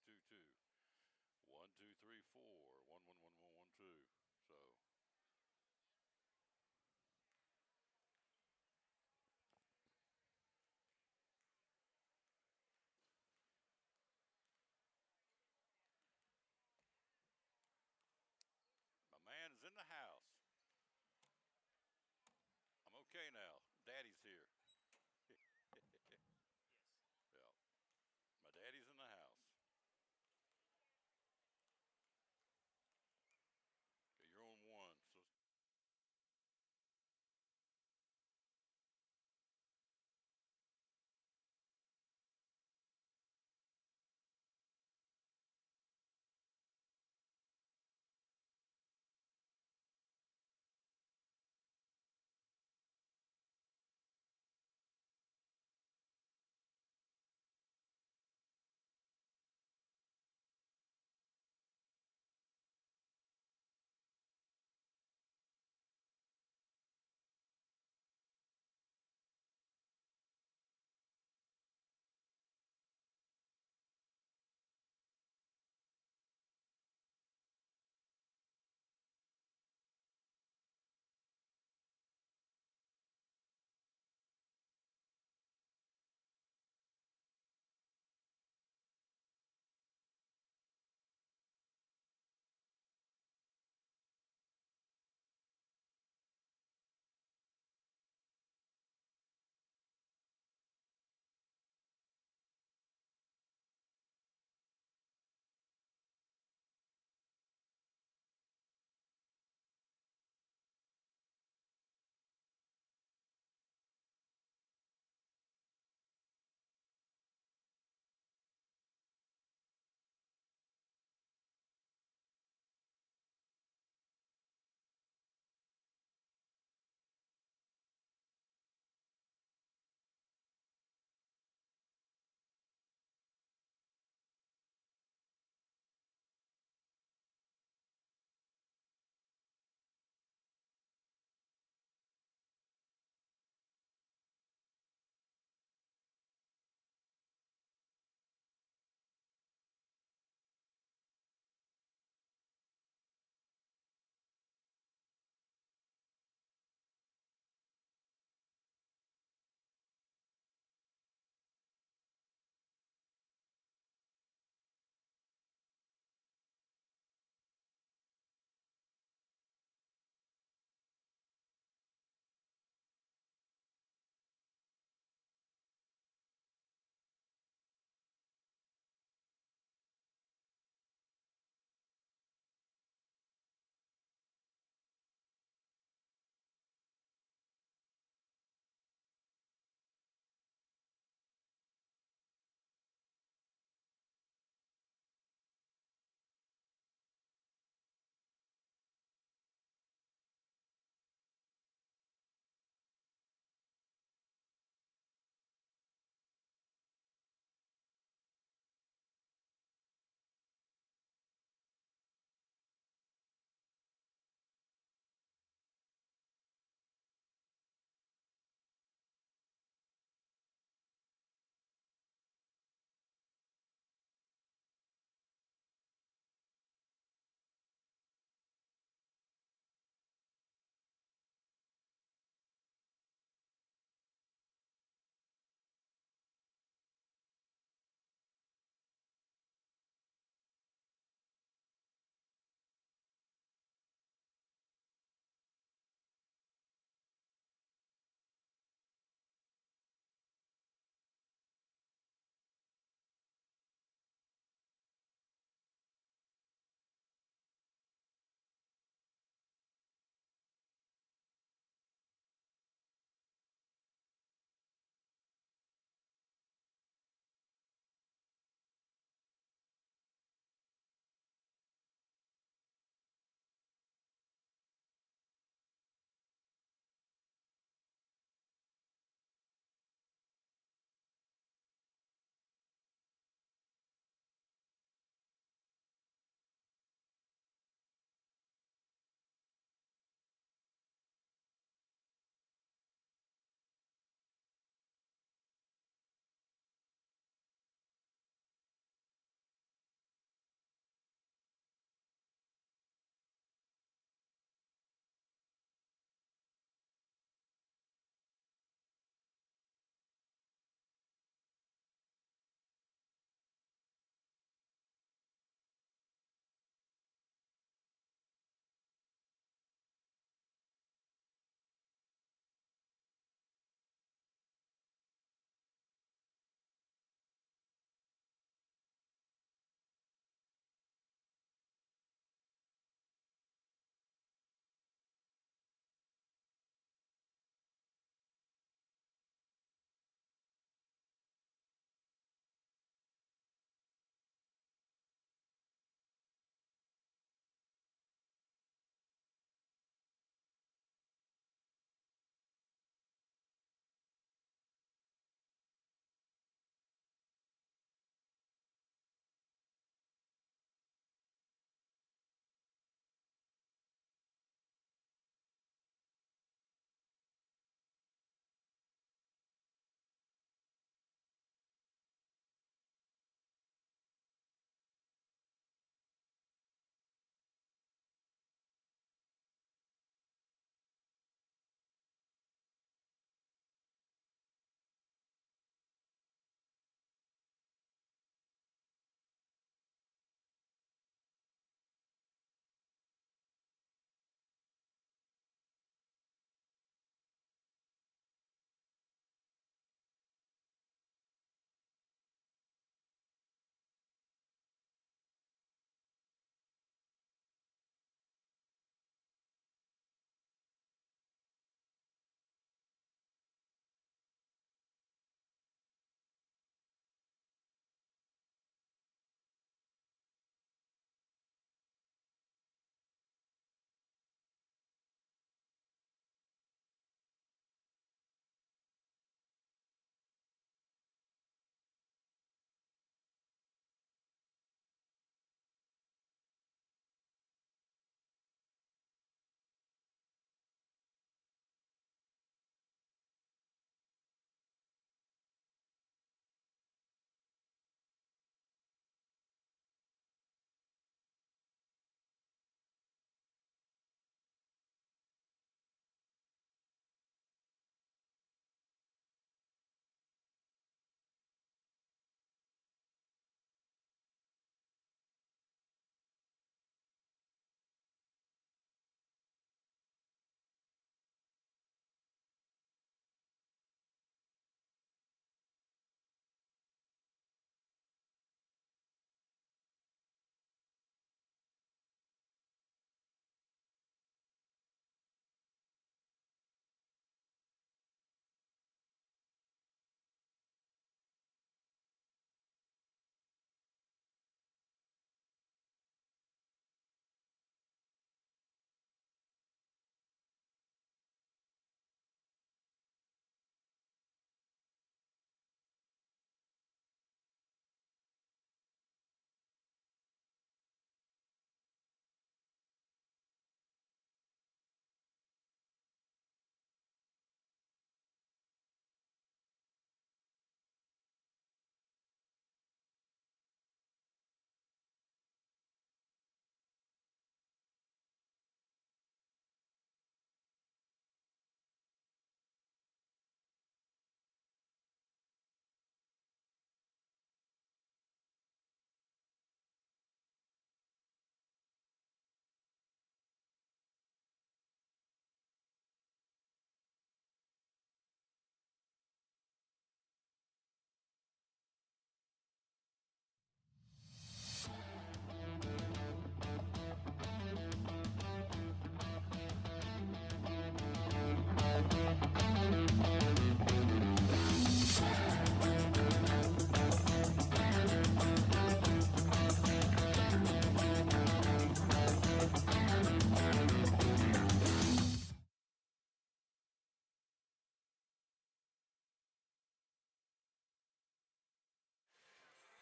222. 1234 111112. So. My man is in the house. I'm okay now. Daddy's here. Yes. Yeah. My daddy's in the house. Okay, you're on one. So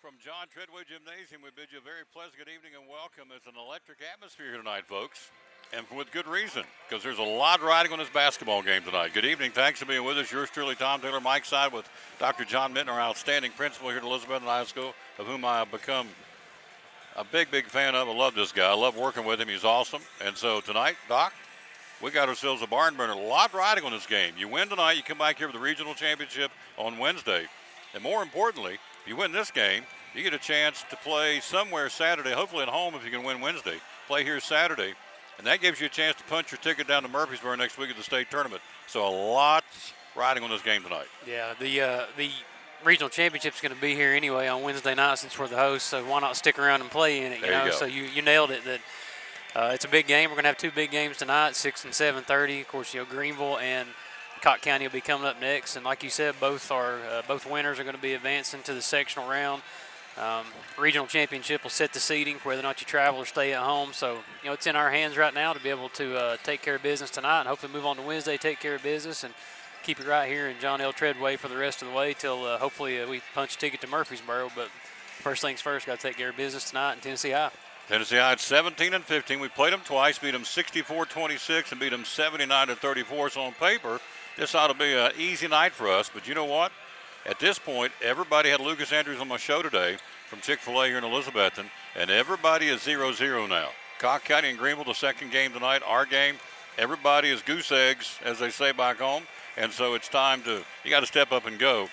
From John Treadway Gymnasium, we bid you a very pleasant good evening and welcome. It's an electric atmosphere here tonight, folks, and with good reason, because there's a lot riding on this basketball game tonight. Good evening. Thanks for being with us. Yours truly, Tom Taylor, Mike Side, with Dr. John Minton, our outstanding principal here at Elizabethton High School, of whom I have become a big fan of. I love this guy. I love working with him. He's awesome. And so tonight, Doc, we got ourselves a barn burner. A lot riding on this game. You win tonight, you come back here for the regional championship on Wednesday. And more importantly, if you win this game, you get a chance to play somewhere Saturday, hopefully at home if you can win Wednesday. Play here Saturday, and that gives you a chance to punch your ticket down to Murfreesboro next week at the state tournament. So a lot riding on this game tonight. Yeah, the regional championship's going to be here anyway on Wednesday night since we're the host, so why not stick around and play in it, you know? So you nailed it. That it's a big game. We're going to have two big games tonight, 6 and 7:30. Of course, Greenville and Cott County will be coming up next, and like you said, both winners are going to be advancing to the sectional round. Regional championship will set the seeding for whether or not you travel or stay at home. So it's in our hands right now to be able to take care of business tonight, and hopefully move on to Wednesday, take care of business, and keep it right here in John L. Treadway for the rest of the way till hopefully we punch a ticket to Murfreesboro. But first things first, got to take care of business tonight in Tennessee High. Tennessee High at 17 and 15. We played them twice, beat them 64-26, and beat them 79-34. So on paper, this ought to be an easy night for us. But you know what? At this point, everybody had Lucas Andrews on my show today from Chick-fil-A here in Elizabethton, and everybody is 0-0 now. Cott County and Greenville, the second game tonight, our game. Everybody is goose eggs, as they say back home, and so it's time you got to step up and go.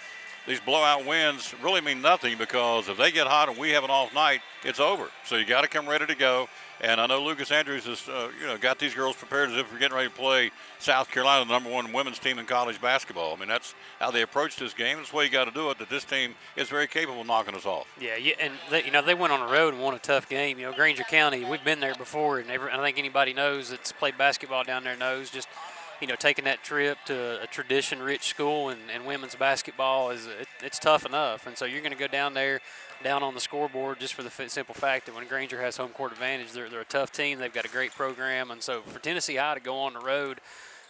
These blowout wins really mean nothing, because if they get hot and we have an off night, it's over. So you got to come ready to go. And I know Lucas Andrews has, got these girls prepared as if we're getting ready to play South Carolina, the #1 women's team in college basketball. I mean, that's how they approach this game. That's the way you got to do it. That this team is very capable of knocking us off. Yeah, and they went on the road and won a tough game. Granger County, we've been there before, and I think anybody knows that's played basketball down there knows just. Taking that trip to a tradition-rich school and women's basketball it's tough enough, and so you're going to go down there, down on the scoreboard, just for the simple fact that when Granger has home court advantage, they're a tough team. They've got a great program, and so for Tennessee High to go on the road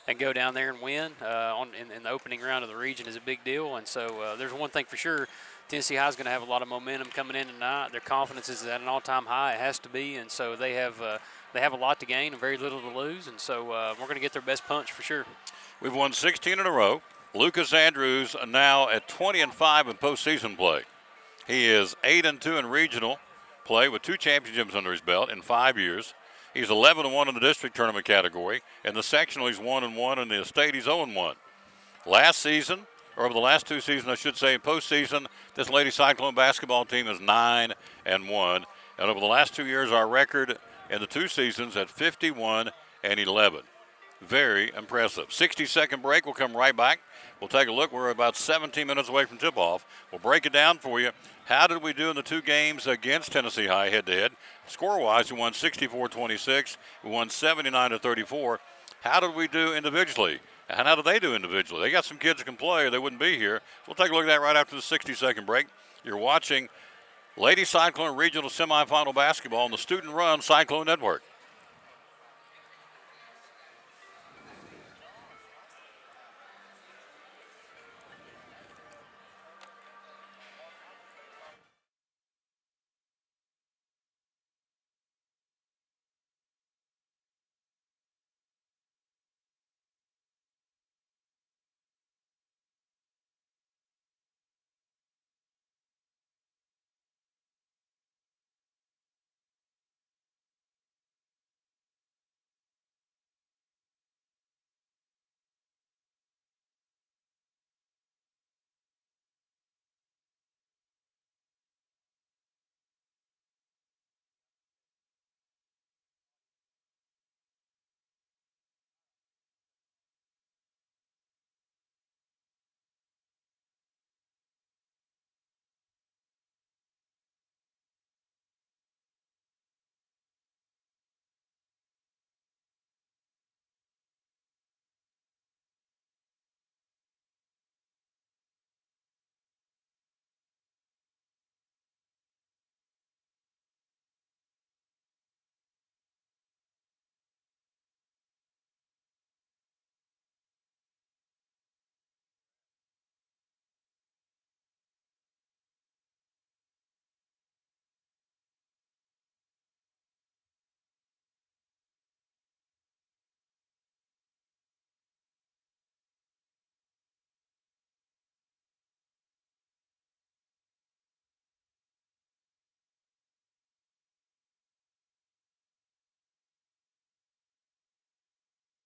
and go down there and win in the opening round of the region is a big deal. And so there's one thing for sure. Tennessee High is going to have a lot of momentum coming in tonight. Their confidence is at an all-time high. It has to be, and so they have a lot to gain and very little to lose, and so we're going to get their best punch for sure. We've won 16 in a row. Lucas Andrews now at 20-5 in postseason play. He is 8-2 in regional play with 2 championships under his belt in 5 years. He's 11-1 in the district tournament category. In the sectional, he's 1-1. In the state, he's 0-1. Last season, or over the last 2 seasons, I should say, in postseason, this Lady Cyclone basketball team is 9-1. And over the last 2 years, our record in the 2 seasons at 51-11. Very impressive. 60-second break. We'll come right back. We'll take a look. We're about 17 minutes away from tip-off. We'll break it down for you. How did we do in the 2 games against Tennessee High head-to-head? Score-wise, we won 64-26. We won 79-34. How did we do individually? And how do they do individually? They got some kids that can play, or they wouldn't be here. We'll take a look at that right after the 60-second break. You're watching Lady Cyclone Regional Semifinal Basketball on the student-run Cyclone Network.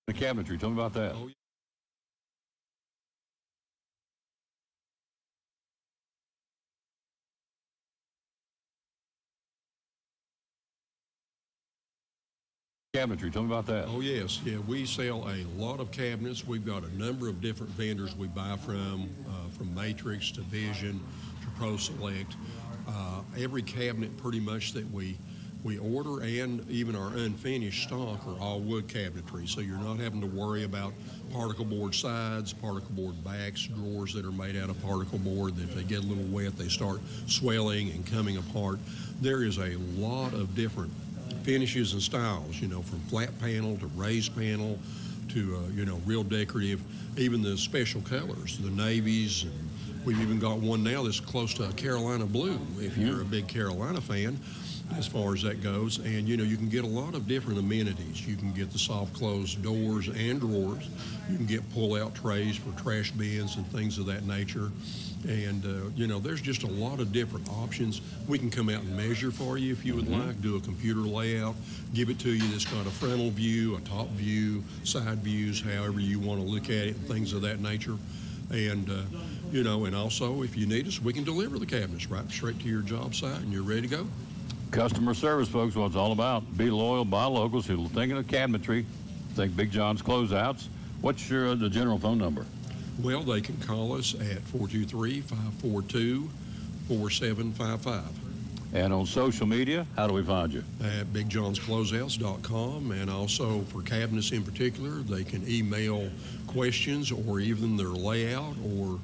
The cabinetry, tell me about that. Oh, Cabinetry, tell me about that. Oh, yes. Yeah, we sell a lot of cabinets. We've got a number of different vendors we buy from Matrix to Vision to Pro Select. Every cabinet pretty much that we order, and even our unfinished stock, are all wood cabinetry. So you're not having to worry about particle board sides, particle board backs, drawers that are made out of particle board. If they get a little wet, they start swelling and coming apart. There is a lot of different finishes and styles, from flat panel to raised panel to, real decorative, even the special colors, the navies. And we've even got one now that's close to a Carolina blue, if you're a big Carolina fan, as far as that goes. And, you can get a lot of different amenities. You can get the soft close doors and drawers. You can get pull-out trays for trash bins and things of that nature. And, there's just a lot of different options. We can come out and measure for you if you would like, do a computer layout, give it to you that's got a frontal view, a top view, side views, however you want to look at it, and things of that nature. And, and also if you need us, we can deliver the cabinets right straight to your job site and you're ready to go. Customer service, folks, what it's all about. Be loyal, buy locals who are thinking of cabinetry, think Big John's Closeouts. What's the general phone number? Well, they can call us at 423-542-4755. And on social media, how do we find you? At BigJohn'sCloseouts.com, and also for cabinets in particular, they can email questions or even their layout or,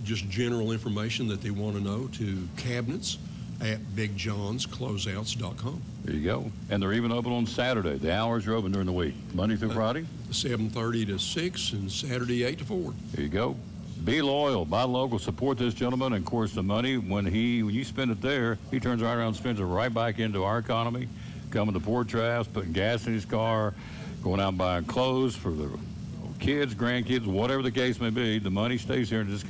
just general information that they want to know to cabinets at BigJohn'sCloseouts.com. There you go. And they're even open on Saturday. The hours are open during the week, Monday through Friday? 7:30 to 6 and Saturday 8 to 4. There you go. Be loyal, buy local, support this gentleman, and of course the money, when you spend it there, he turns right around and spends it right back into our economy, coming to Port Trask, putting gas in his car, going out and buying clothes for the kids, grandkids, whatever the case may be. The money stays here and just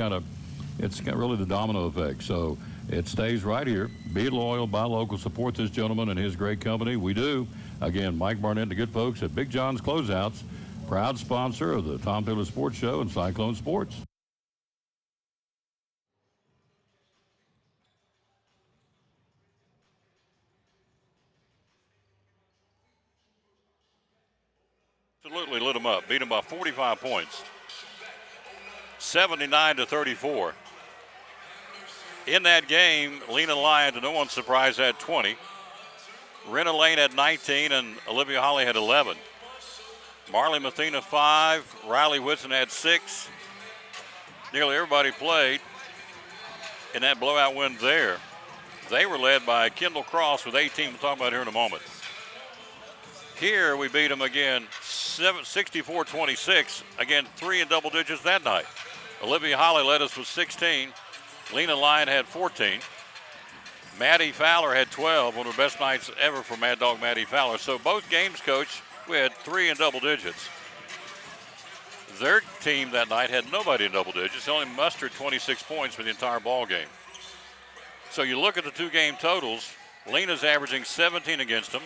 it's got really the domino effect. So it stays right here. Be loyal, buy local, support this gentleman and his great company. We do. Again, Mike Barnett and the good folks at Big John's Closeouts, proud sponsor of the Tom Taylor Sports Show and Cyclone Sports. Absolutely lit them up, beat them by 45 points, 79-34. In that game, Lena Lyon, to no one's surprise, had 20. Rena Lane had 19, and Olivia Holly had 11. Marley Mathena 5, Riley Whitson had 6. Nearly everybody played in that blowout win there. They were led by Kendall Cross with 18. We'll talk about here in a moment. Here we beat them again, 64-26. Again, 3 in double digits that night. Olivia Holly led us with 16. Lena Lyon had 14. Maddie Fowler had 12, one of the best nights ever for Mad Dog Maddie Fowler. So both games, Coach, we had 3 in double digits. Their team that night had nobody in double digits. They only mustered 26 points for the entire ball game. So you look at the two game totals, Lena's averaging 17 against them.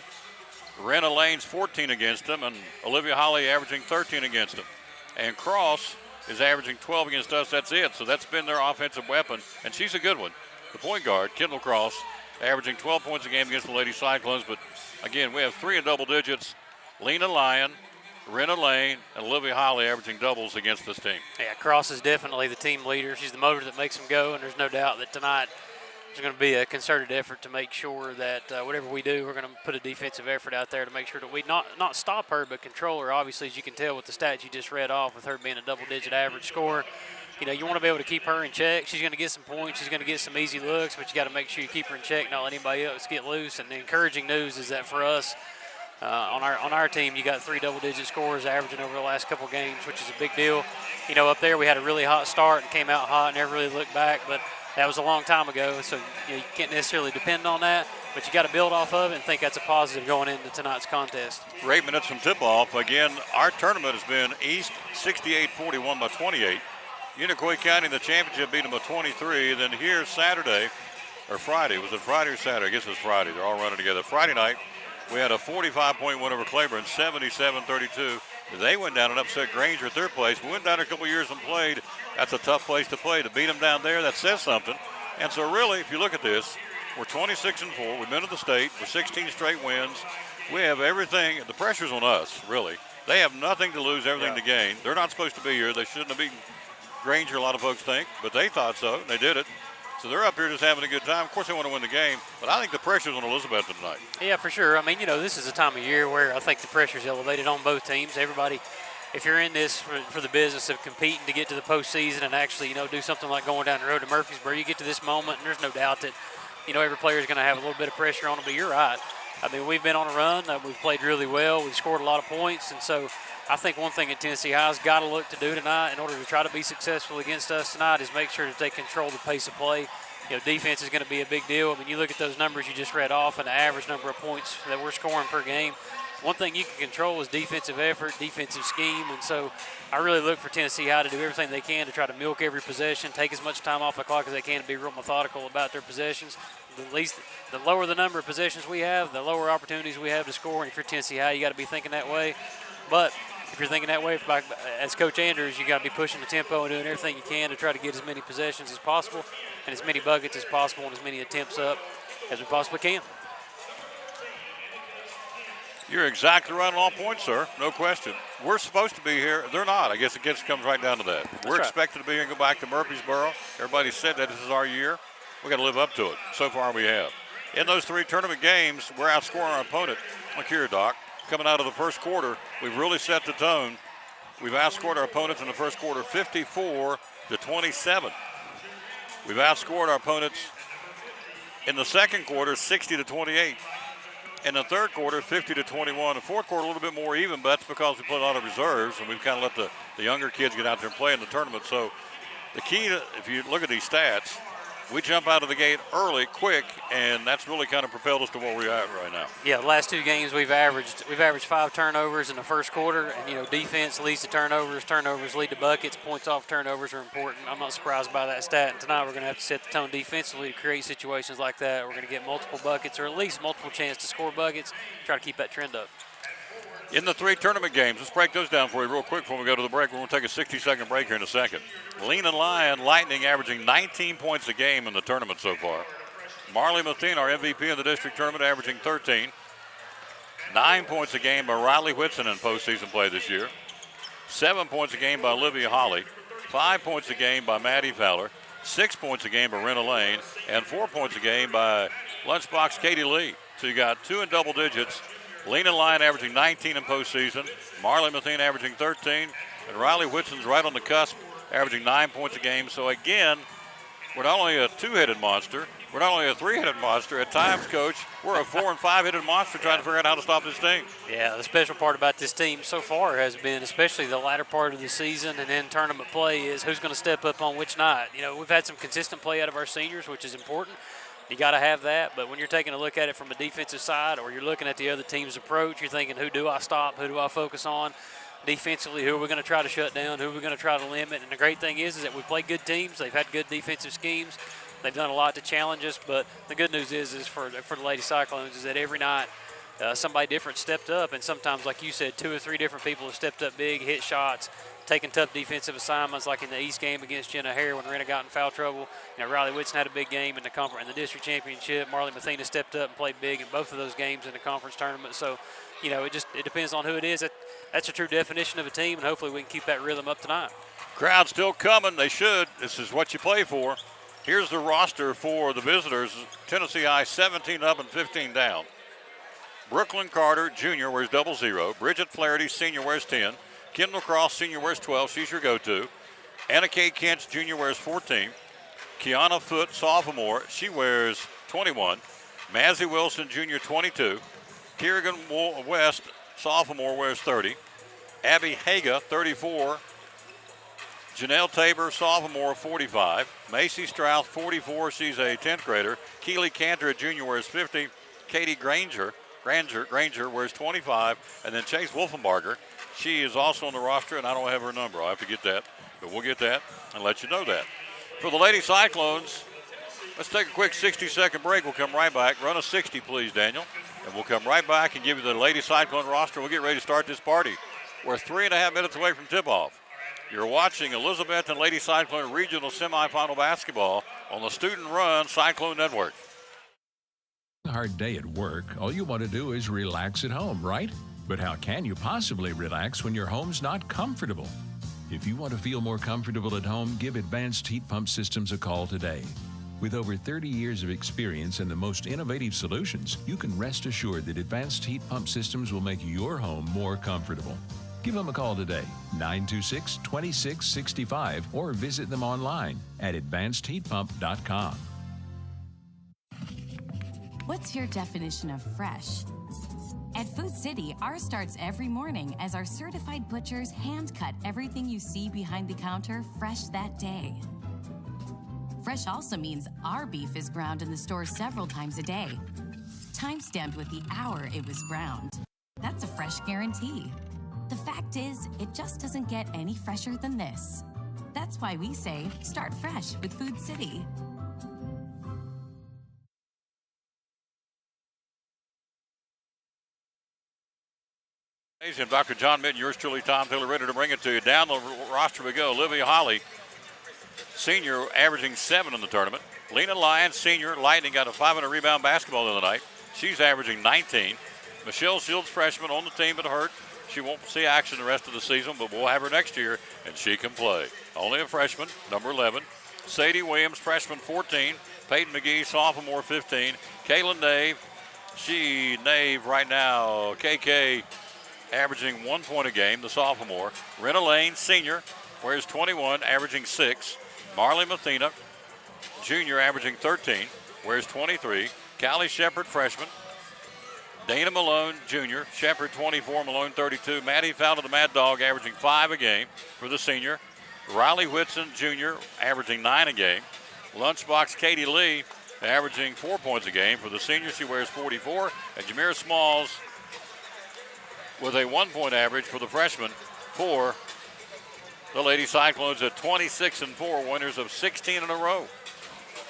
Rena Lane's 14 against them, and Olivia Holly averaging 13 against them. And Cross is averaging 12 against us. That's it. So that's been their offensive weapon, and she's a good one. The point guard, Kendall Cross, averaging 12 points a game against the Lady Cyclones. But, again, we have 3 in double digits. Lena Lyon, Rena Lane, and Olivia Holly averaging doubles against this team. Yeah, Cross is definitely the team leader. She's the motor that makes them go, and there's no doubt that tonight there's going to be a concerted effort to make sure that whatever we do, we're going to put a defensive effort out there to make sure that we not stop her, but control her. Obviously, as you can tell with the stats you just read off, with her being a double-digit average scorer, you want to be able to keep her in check. She's going to get some points. She's going to get some easy looks, but you got to make sure you keep her in check, not let anybody else get loose. And the encouraging news is that for us, on our team, you got 3 double-digit scores averaging over the last couple games, which is a big deal. Up there we had a really hot start and came out hot and never really looked back, but that was a long time ago, so you can't necessarily depend on that, but you got to build off of it and think that's a positive going into tonight's contest. 8 minutes from tip-off. Again, our tournament has been East 68-41 by 28. Unicoi County in the championship beat them by 23. Then here Saturday, or Friday, was it Friday or Saturday? I guess it was Friday. They're all running together. Friday night, we had a 45-point win over Claiborne, 77-32. They went down and upset Granger at their place. We went down there a couple years and played. That's a tough place to play. To beat them down there, that says something. And so really, if you look at this, we're 26-4. We've been to the state. We're 16 straight wins. We have everything. The pressure's on us, really. They have nothing to lose, everything to gain. They're not supposed to be here. They shouldn't have beaten Granger, a lot of folks think, but they thought so, and they did it. So they're up here just having a good time. Of course, they want to win the game, but I think the pressure's on Elizabeth tonight. Yeah, for sure. I mean, this is a time of year where I think the pressure's elevated on both teams. Everybody, if you're in this for the business of competing to get to the postseason and actually, do something like going down the road to Murfreesboro, you get to this moment, and there's no doubt that, every player is going to have a little bit of pressure on them, but you're right. I mean, we've been on a run. We've played really well. We've scored a lot of points, and so I think one thing that Tennessee High's got to look to do tonight in order to try to be successful against us tonight is make sure that they control the pace of play. Defense is going to be a big deal. I mean, you look at those numbers you just read off and the average number of points that we're scoring per game. One thing you can control is defensive effort, defensive scheme, and so I really look for Tennessee High to do everything they can to try to milk every possession, take as much time off the clock as they can to be real methodical about their possessions. At least the lower the number of possessions we have, the lower opportunities we have to score, and if you're Tennessee High, you got to be thinking that way. But if you're thinking that way, as Coach Andrews, you got to be pushing the tempo and doing everything you can to try to get as many possessions as possible and as many buckets as possible and as many attempts up as we possibly can. You're exactly right on all points, sir. No question. We're supposed to be here. They're not. I guess it comes right down to that. We're expected to be here and go back to Murfreesboro. Everybody said that this is our year. We got to live up to it. So far we have. In those 3 tournament games, we're outscoring our opponent. Look here, Doc. Coming out of the first quarter, we've really set the tone. We've outscored our opponents in the first quarter 54-27. We've outscored our opponents in the second quarter 60-28. In the third quarter, 50-21. The fourth quarter, a little bit more even, but that's because we played a lot of reserves, and we've kind of let the younger kids get out there and play in the tournament. So the key, if you look at these stats, we jump out of the gate early, quick, and that's really kind of propelled us to where we're at right now. Yeah, the last 2 games we've averaged 5 turnovers in the first quarter, and defense leads to turnovers. Turnovers lead to buckets. Points off turnovers are important. I'm not surprised by that stat. And tonight we're going to have to set the tone defensively to create situations like that. We're going to get multiple buckets, or at least multiple chances to score buckets. Try to keep that trend up. In the 3 tournament games, let's break those down for you real quick before we go to the break. We're going to take a 60-second break here in a second. Lean Lion Lightning averaging 19 points a game in the tournament so far. Marley Mathine, our MVP in the district tournament, averaging 13. 9 points a game by Riley Whitson in postseason play this year. 7 points a game by Olivia Holly. 5 points a game by Maddie Fowler. 6 points a game by Rena Lane. And 4 points a game by Lunchbox Katie Lee. So you got 2 in double digits. Lena Lyon averaging 19 in postseason. Marley Mathine averaging 13. And Riley Whitson's right on the cusp, averaging 9 points a game. So again, we're not only a 2-headed monster, we're not only a 3-headed monster. At times, Coach, we're a 4- and 5-headed monster trying to figure out how to stop this team. Yeah, the special part about this team so far has been, especially the latter part of the season and then tournament play, is who's going to step up on which night. We've had some consistent play out of our seniors, which is important. You got to have that, but when you're taking a look at it from a defensive side or you're looking at the other team's approach, you're thinking, who do I stop, who do I focus on? Defensively, who are we going to try to shut down, who are we going to try to limit? And the great thing is that we've played good teams. They've had good defensive schemes. They've done a lot to challenge us, but the good news is for the Lady Cyclones is that every night somebody different stepped up, and sometimes, like you said, 2 or 3 different people have stepped up big, hit shots, taking tough defensive assignments, like in the East game against Jenna Hare when Rena got in foul trouble. Riley Whitson had a big game in the district championship. Marley Mathina stepped up and played big in both of those games in the conference tournament. So, it depends on who it is. That's a true definition of a team, and hopefully we can keep that rhythm up tonight. Crowd still coming. They should. This is what you play for. Here's the roster for the visitors. Tennessee High 17 up and 15 down. Brooklyn Carter, junior, wears 00. Bridget Flaherty, senior, wears 10. Kendall Cross, senior, wears 12. She's your go-to. Anna Kay Kent, junior, wears 14. Kiana Foote, sophomore, she wears 21. Mazzie Wilson, junior, 22. Kerrigan West, sophomore, wears 30. Abby Haga, 34. Janelle Tabor, sophomore, 45. Macy Strauss, 44. She's a 10th grader. Keely Cantor, a junior, wears 50. Katie Granger wears 25. And then Chase Wolfenbarger. She is also on the roster, and I don't have her number. I'll have to get that, but we'll get that and let you know that. For the Lady Cyclones, let's take a quick 60-second break. We'll come right back. Run a 60, please, Daniel. And we'll come right back and give you the Lady Cyclone roster. We'll get ready to start this party. We're 3.5 minutes away from tip-off. You're watching Elizabeth and Lady Cyclone Regional Semifinal Basketball on the Student Run Cyclone Network. Hard day at work, all you want to do is relax at home, right? But how can you possibly relax when your home's not comfortable? If you want to feel more comfortable at home, give Advanced Heat Pump Systems a call today. With over 30 years of experience and the most innovative solutions, you can rest assured that Advanced Heat Pump Systems will make your home more comfortable. Give them a call today, 926-2665, or visit them online at advancedheatpump.com. What's your definition of fresh? At Food City, ours starts every morning as our certified butchers hand-cut everything you see behind the counter fresh that day. Fresh also means our beef is ground in the store several times a day, time-stamped with the hour it was ground. That's a fresh guarantee. The fact is, it just doesn't get any fresher than this. That's why we say, start fresh with Food City. And Dr. John Midden, yours truly, Tom Taylor, ready to bring it to you. Down the roster we go. Olivia Holly, senior, averaging 7 in the tournament. Lena Lyons, senior, Lightning, got a 500-rebound basketball the other night. She's averaging 19. Michelle Shields, freshman, on the team but hurt. She won't see action the rest of the season, but we'll have her next year, and she can play. Only a freshman, number 11. Sadie Williams, freshman, 14. Peyton McGee, sophomore, 15. Kaylin Nave right now. KK averaging 1 point a game, the sophomore. Renna Lane, senior, wears 21, averaging 6. Marley Mathena, junior, averaging 13, wears 23. Callie Shepard, freshman. Dana Malone, junior. Shepard, 24, Malone, 32. Maddie Fowler, the Mad Dog, averaging 5 a game for the senior. Riley Whitson, junior, averaging 9 a game. Lunchbox Katie Lee, averaging 4 points a game for the senior. She wears 44. And Jameer Smalls with a 1 point average for the freshman for the Lady Cyclones at 26-4, winners of 16 in a row.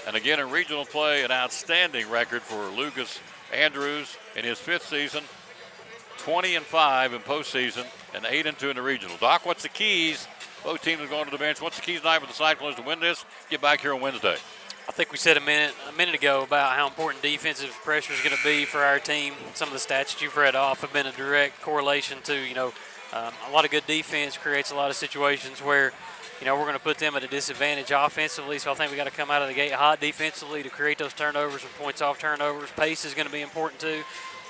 And again, in regional play, an outstanding record for Lucas Andrews in his 5th season, 20-5 in postseason, and 8-2 in the regional. Doc, what's the keys? Both teams are going to the bench. What's the keys tonight for the Cyclones to win this? Get back here on Wednesday. I think we said a minute ago about how important defensive pressure is going to be for our team. Some of the stats that you've read off have been a direct correlation to, a lot of good defense creates a lot of situations where, we're going to put them at a disadvantage offensively. So I think we got to come out of the gate hot defensively to create those turnovers and points off turnovers. Pace is going to be important too.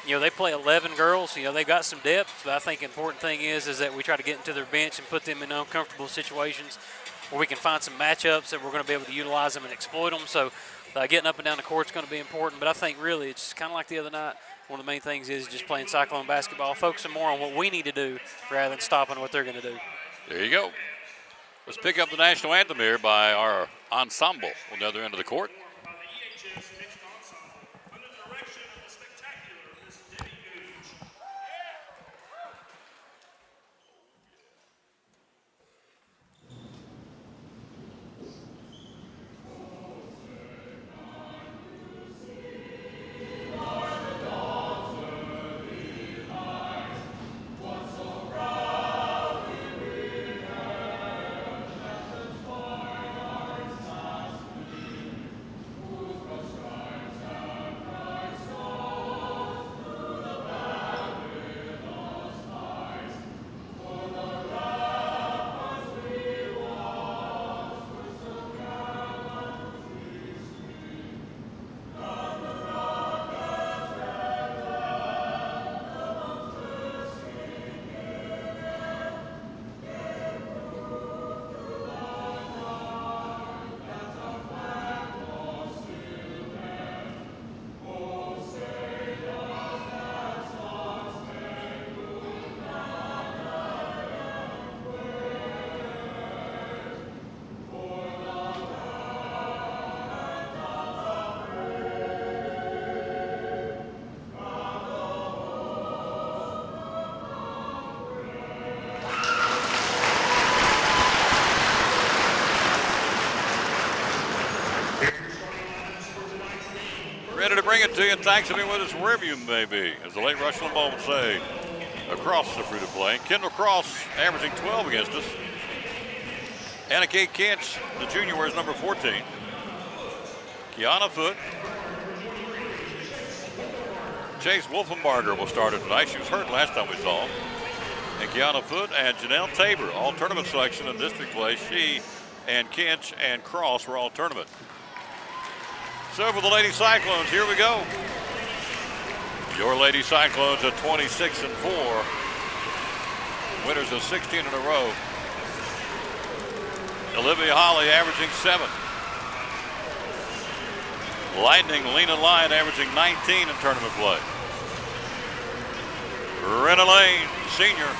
They play 11 girls. They've got some depth, but I think the important thing is that we try to get into their bench and put them in uncomfortable situations where we can find some matchups that we're going to be able to utilize them and exploit them. So getting up and down the court is going to be important. But I think really it's kind of like the other night. One of the main things is just playing Cyclone basketball, focusing more on what we need to do rather than stopping what they're going to do. There you go. Let's pick up the national anthem here by our ensemble on the other end of the court. Ready to bring it to you. Thanks for being with us wherever you may be. As the late Rush Limbaugh would say, a Cross the fruit of play. Kendall Cross averaging 12 against us. Anna Kate Kinch, the junior, wears number 14. Kiana Foote. Chase Wolfenbarger will start it tonight. She was hurt last time we saw him. And Kiana Foote and Janelle Tabor, all tournament selection in district play. She and Kinch and Cross were all tournament. So for the Lady Cyclones, here we go. Your Lady Cyclones at 26-4. Winners of 16 in a row. Olivia Holly averaging 7. Lightning Lena Lyon averaging 19 in tournament play. Renna Lane, senior.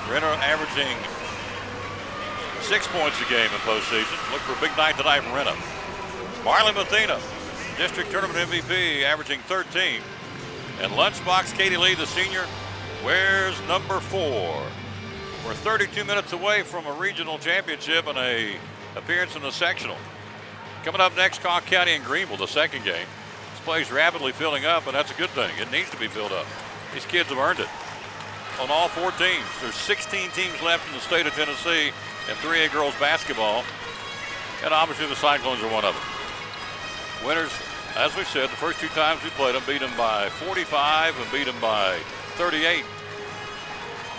Renna averaging 6 points a game in postseason. Look for a big night tonight from Renna. Marley Mathena, district tournament MVP, averaging 13. And Lunchbox Katie Lee, the senior, wears number 4. We're 32 minutes away from a regional championship and a appearance in the sectional. Coming up next, Conk County and Greenville, the second game. This play's rapidly filling up, and that's a good thing. It needs to be filled up. These kids have earned it on all 4 teams. There's 16 teams left in the state of Tennessee and 3A girls basketball, and obviously the Cyclones are one of them. Winners, as we said, the first 2 times we played them, beat them by 45 and beat them by 38.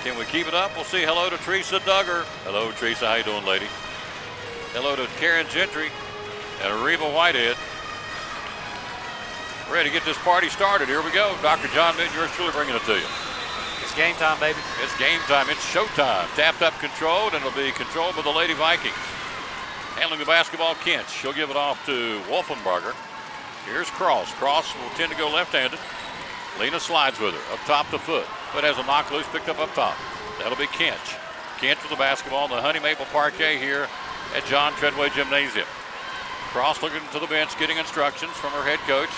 Can we keep it up? We'll see. Hello to Teresa Duggar. Hello, Teresa. How you doing, lady? Hello to Karen Gentry and Reba Whitehead. Ready to get this party started. Here we go. Dr. John Minton, yours truly bringing it to you. It's game time, baby. It's game time. It's showtime. Tapped up, controlled, and it'll be controlled by the Lady Vikings. Handling the basketball, Kinch. She'll give it off to Wolfenbarger. Here's Cross. Cross will tend to go left-handed. Lena slides with her. Up top to Foot. Foot has a knock loose, picked up top. That'll be Kinch. Kinch with the basketball in the Honey Maple Parquet here at John Treadway Gymnasium. Cross looking to the bench, getting instructions from her head coach.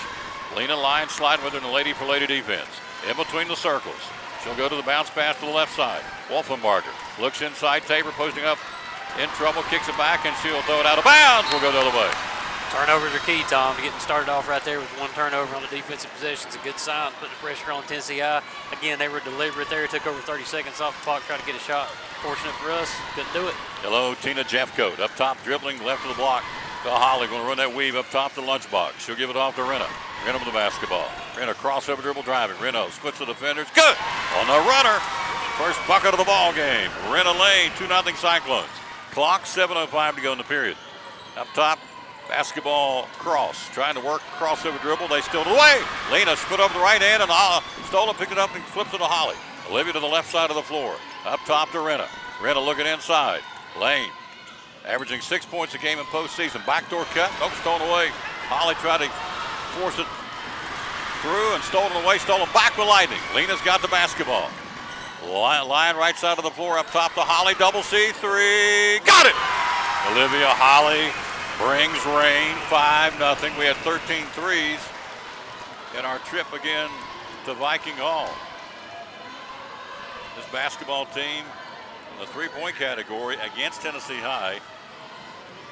Lena Lyon sliding with her in the Lady for Lady defense. In between the circles. She'll go to the bounce pass to the left side. Wolfenbarger looks inside. Tabor posting up in trouble, kicks it back, and she'll throw it out of bounds. We'll go the other way. Turnovers are key, Tom. Getting started off right there with 1 turnover on the defensive possession is a good sign. Putting the pressure on Tennessee High. Again, they were deliberate there. It took over 30 seconds off the clock trying to get a shot. Fortunate for us, couldn't do it. Hello, Tina Jeffcoat. Up top, dribbling left of the block to Holly. Going to run that weave up top to Lunchbox. She'll give it off to Renna. Renna with the basketball. Renna crossover dribble driving. Renna splits the defenders. Good on the runner. First bucket of the ball game. Renna Lane, 2-0 Cyclones. Clock, 7:05 to go in the period. Up top, basketball Cross. Trying to work crossover dribble. They stole it away. Lena split over the right hand and stole it, picked it up and flips it to Holly. Olivia to the left side of the floor. Up top to Renna. Renna looking inside. Lane averaging 6 points a game in postseason. Backdoor cut. Nope, stolen away. Holly tried to force it through and stolen away. Stolen back with Lightning. Lena's got the basketball. Line right side of the floor. Up top to Holly. Double C3. Got it! Olivia Holly brings rain. 5-0. We had 13 threes in our trip again to Viking Hall. This basketball team in the 3-point category against Tennessee High,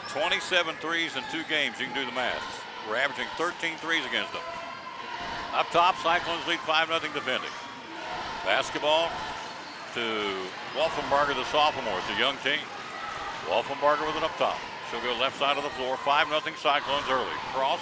27 threes in 2 games. You can do the math. We're averaging 13 threes against them. Up top, Cyclones lead 5-0 defending. Basketball to Wolfenbarger, the sophomore. It's a young team. Wolfenbarger with it up top. She'll go left side of the floor. 5-0 Cyclones early. Cross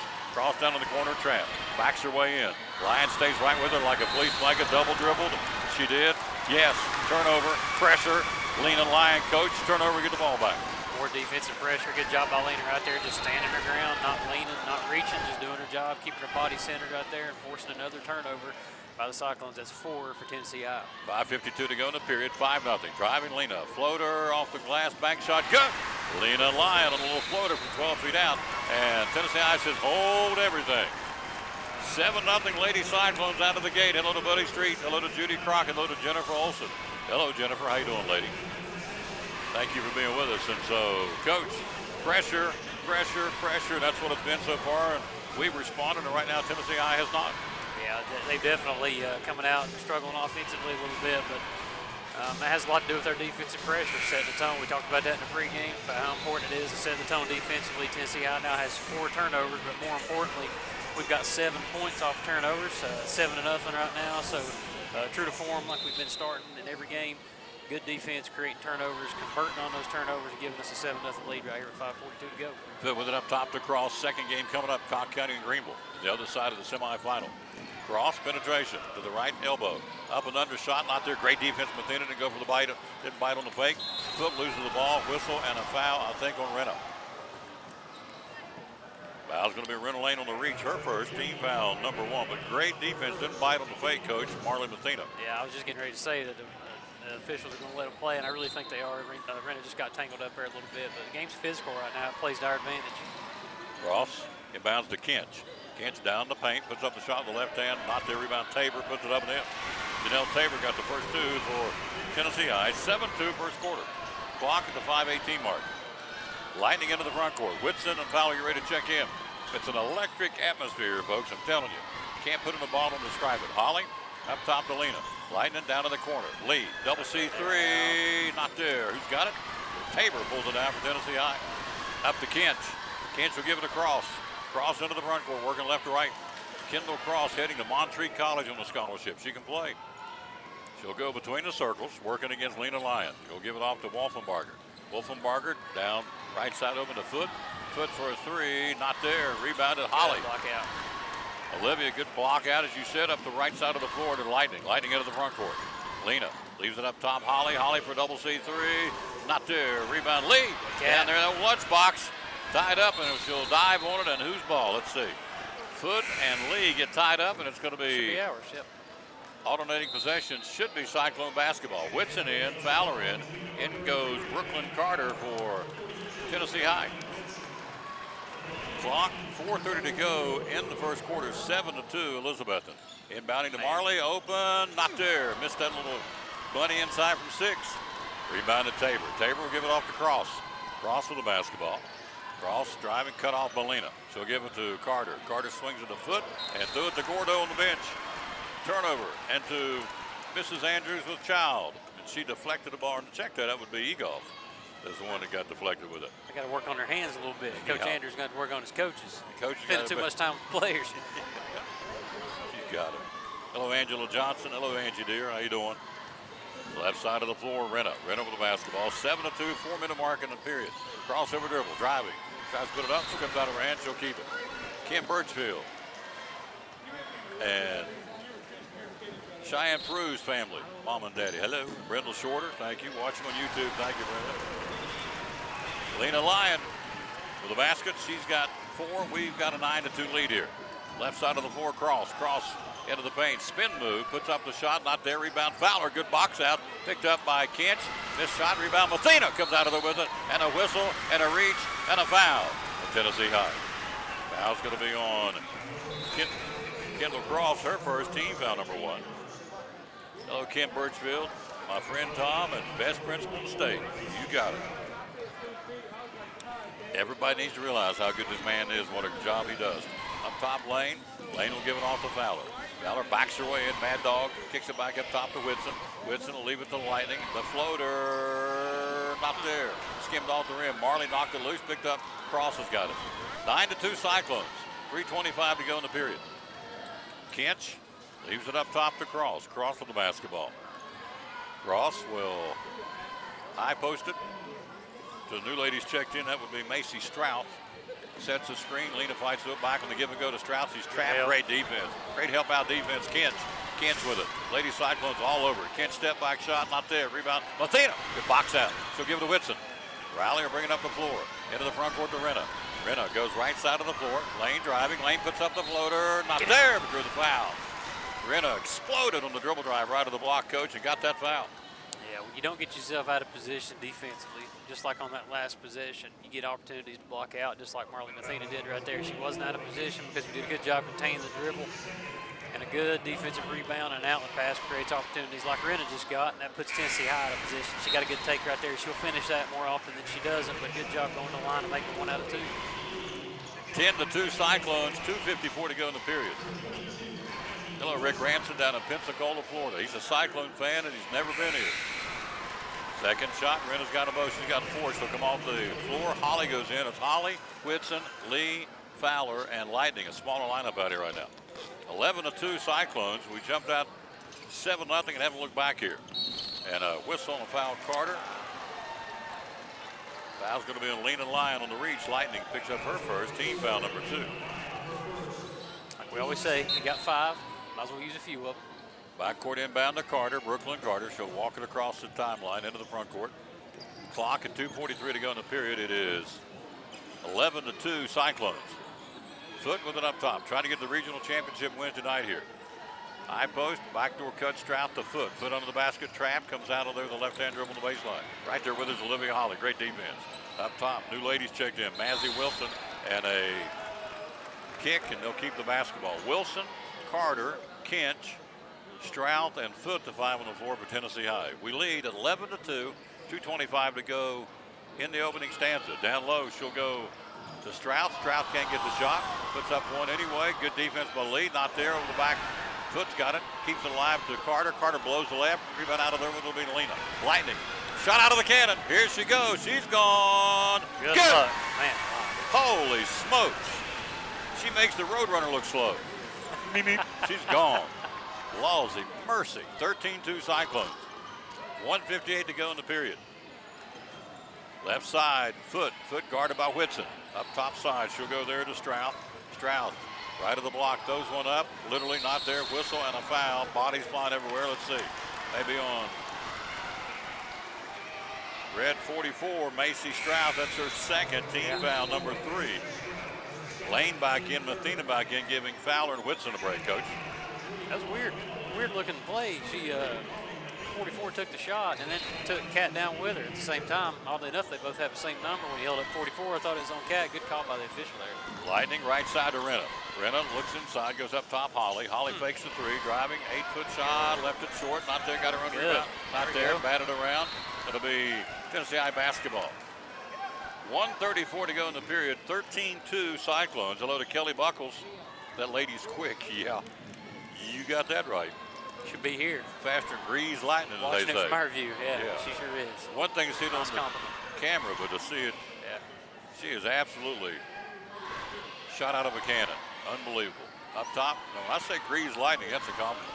down in the corner trap. Backs her way in. Lyon stays right with her like a police blanket. Double dribbled. She did. Yes. Turnover. Pressure. Lena Lyon, coach. Turnover. Get the ball back. More defensive pressure. Good job by Lena right there, just standing her ground, not leaning, not reaching, just doing her job, keeping her body centered right there and forcing another turnover by the Cyclones. That's 4 for Tennessee High. 5:52 to go in the period. 5-0. Driving Lena. Floater off the glass. Bank shot. Good. Lena Lyon on a little floater from 12 feet out. And Tennessee High says hold everything. 7-0 Lady Cyclones out of the gate. Hello to Buddy Street. Hello to Judy Crockett. Hello to Jennifer Olson. Hello, Jennifer. How you doing, lady? Thank you for being with us. And so, Coach, pressure. That's what it's been so far. And we've responded, and right now Tennessee High has not. Yeah, they definitely coming out and struggling offensively a little bit, but that has a lot to do with our defensive pressure, setting the tone. We talked about that in the pregame, about how important it is to set the tone defensively. Tennessee High now has 4 turnovers, but more importantly, we've got 7 points off turnovers, 7-0 right now. So true to form like we've been starting in every game. Good defense, creating turnovers, converting on those turnovers, and giving us a 7-0 lead right here with 5:42 to go. Fit with it up top to Cross. Second game coming up, Cobb County and Greenville. The other side of the semifinal. Cross penetration to the right elbow. Up and under shot, not there. Great defense. Mathena didn't go for the bite. Didn't bite on the fake. Foot loses the ball. Whistle and a foul, I think, on Renna. Foul's going to be Renna Lane on the reach. Her first team foul, number 1. But great defense. Didn't bite on the fake, Coach. Marley Mathena. Yeah, I was just getting ready to say that the officials are going to let them play, and I really think they are. Renna just got tangled up there a little bit, but the game's physical right now. It plays to our advantage. Cross. Inbounds to Kinch. Kinch down the paint, puts up the shot with the left hand. Not there, rebound Tabor, puts it up and in. Janelle Tabor got the first 2 for Tennessee High. 7-2 first quarter. Clock at the 5:18 mark. Lightning into the front court. Whitson and Fowler, you ready to check in? It's an electric atmosphere, folks, I'm telling you. Can't put in the ball to describe it. Holly, up top to Lena. Lightning down to the corner. Lee, double C3, not there. Who's got it? Tabor pulls it down for Tennessee High. Up to Kinch. Kinch will give it across. Cross into the front court, working left to right. Kendall Cross heading to Montreat College on the scholarship. She can play. She'll go between the circles, working against Lena Lyon. She'll give it off to Wolfenbarger. Wolfenbarger down right side open to Foot. Foot for a 3, not there. Rebounded Holly. Block out. Olivia, good block out, as you said, up the right side of the floor to Lightning. Lightning into the front court. Lena leaves it up top. Holly. Holly for double C3. Not there. Rebound Lee. Down there in that lunch box. Tied up, and she'll dive on it, and whose ball? Let's see. Foot and Lee get tied up, and it's going to be ours, yep. Alternating possession. Should be Cyclone basketball. Whitson in, Fowler in. In goes Brooklyn Carter for Tennessee High. Clock, 4:30 to go in the first quarter. 7-2 Elizabethton. Inbounding to Marley, open, not there. Missed that little bunny inside from 6. Rebounded Tabor. Tabor will give it off to Cross. Cross with the basketball. Cross driving, cut off Molina. She'll give it to Carter. Carter swings it to Foot and threw it to Gordo on the bench. Turnover, and to Mrs. Andrews with Child. And she deflected the ball, and to check that, that would be Egoff. That's the one that got deflected with it. I got to work on their hands a little bit. Coach Andrews got to work on his coaches. Coach spending too much time with the players. She's got it. Hello, Angela Johnson. Hello, Angie dear. How you doing? Left side of the floor, Renna. Renna with the basketball. 7-2, 4-minute mark in the period. Crossover dribble, driving. Tries to put it up. She comes out of her hand. She'll keep it. Kim Birchfield. And Cheyenne Prue's family, mom and daddy. Hello. Brendel Shorter, thank you. Watching on YouTube, thank you, Brenda. Lena Lyon with the basket. She's got 4. We've got a 9-2 lead here. Left side of the floor, Cross. Cross into the paint. Spin move, puts up the shot, not there. Rebound Fowler. Good box out. Picked up by Kinch. Missed shot, rebound. Mathena comes out of there with it. And a whistle, and a reach, and a foul for Tennessee High. Foul's going to be on Kendall Cross, her first team foul, number 1. Hello, Kim Birchfield, my friend Tom, and best principal in the state. You got it. Everybody needs to realize how good this man is, what a job he does. Up top Lane. Lane will give it off to Fowler. Fowler backs her way in. Mad Dog kicks it back up top to Whitson. Whitson will leave it to Lightning. The floater, not there. Skimmed off the rim. Marley knocked it loose, picked up. Cross has got it. 9-2 Cyclones. 3:25 to go in the period. Kinch leaves it up top to Cross. Cross with the basketball. Cross will high post it to the new ladies checked in. That would be Macy Strauss. Sets the screen. Lena fights it back on the give and go to Strauss. He's trapped. Great defense. Great help out defense. Kinch. Kinch with it. Lady Cyclones all over. Kinch step back shot. Not there. Rebound. Mathena. Good box out. She'll give it to Whitson. Riley are bringing up the floor. Into the front court to Renna. Renna goes right side of the floor. Lane driving. Lane puts up the floater. Not there, but drew the foul. Renna exploded on the dribble drive right of the block, coach, and got that foul. Yeah, when you don't get yourself out of position defensively, just like on that last possession, you get opportunities to block out, just like Marley Mathena did right there. She wasn't out of position because we did a good job containing the dribble. And a good defensive rebound and an outlet pass creates opportunities like Renna just got, and that puts Tennessee High out of position. She got a good take right there. She'll finish that more often than she doesn't, but good job going to the line and making 1 out of 2. 10-2 Cyclones, 2:54 to go in the period. Hello, Rick Ranson down in Pensacola, Florida. He's a Cyclone fan, and he's never been here. Second shot, Renna's got a both. She's got 4. She'll come off the floor. Holly goes in. It's Holly, Whitson, Lee, Fowler, and Lightning. A smaller lineup out here right now. 11-2 Cyclones. We jumped out 7-0 and haven't looked back here. And a whistle and a foul, Carter. Foul's going to be on Lena Lyon on the reach. Lightning picks up her first, team foul number 2. Like we always say, you got 5, might as well use a few of them. Backcourt inbound to Carter, Brooklyn Carter. She'll walk it across the timeline into the front court. Clock at 2:43 to go in the period. It is 11-2 Cyclones. Foot with it up top, trying to get the regional championship win tonight here. High post, backdoor cut, Strout to Foot. Foot under the basket, trap, comes out of there with a left-hand dribble on the baseline. Right there with us, Olivia Holly. Great defense. Up top, new ladies checked in. Mazzy Wilson and a kick, and they'll keep the basketball. Wilson, Carter, Kinch, Strout, and Foot to 5 on the floor for Tennessee High. We lead at 11-2, 2:25 to go in the opening stanza. Down low, she'll go to Strout. Strout can't get the shot. Puts up one anyway. Good defense by Lee. Not there over the back. Foot's got it. Keeps it alive to Carter. Carter blows the left. Rebound out of there with Lena. Lightning. Shot out of the cannon. Here she goes. She's gone. Good luck. Man. Holy smokes. She makes the Roadrunner look slow. She's gone. Lawsy mercy. 13-2 Cyclones. 1:58 to go in the period. Left side, Foot guarded by Whitson. Up top side, she'll go there to Strout. Strout, right of the block, throws one up. Literally not there. Whistle and a foul. Bodies flying everywhere. Let's see. Maybe on red 44, Macy Strout. That's her second team foul, number 3. Lane back in, Mathena back in, giving Fowler and Whitson a break, Coach. That was weird looking play. She 44 took the shot and then took Cat down with her at the same time. Oddly enough, they both have the same number. When he held up 44, I thought it was on Cat. Good call by the official there. Lightning right side to Renna. Renna looks inside, goes up top, Holly. Holly fakes the 3, driving, 8-foot shot, left it short, not there, got her under rebound. Not there, batted around. It'll be Tennessee High basketball. 1:34 to go in the period, 13-2 Cyclones. Hello to Kelly Buckles. That lady's quick, yeah. You got that right. Should be here. Faster than grease lightning, as Watching they say. it from our view, yeah, she sure is. One thing to see it on Nice the compliment. camera, but to see it, she is absolutely shot out of a cannon. Unbelievable. Up top, no, when I say grease lightning, that's a compliment.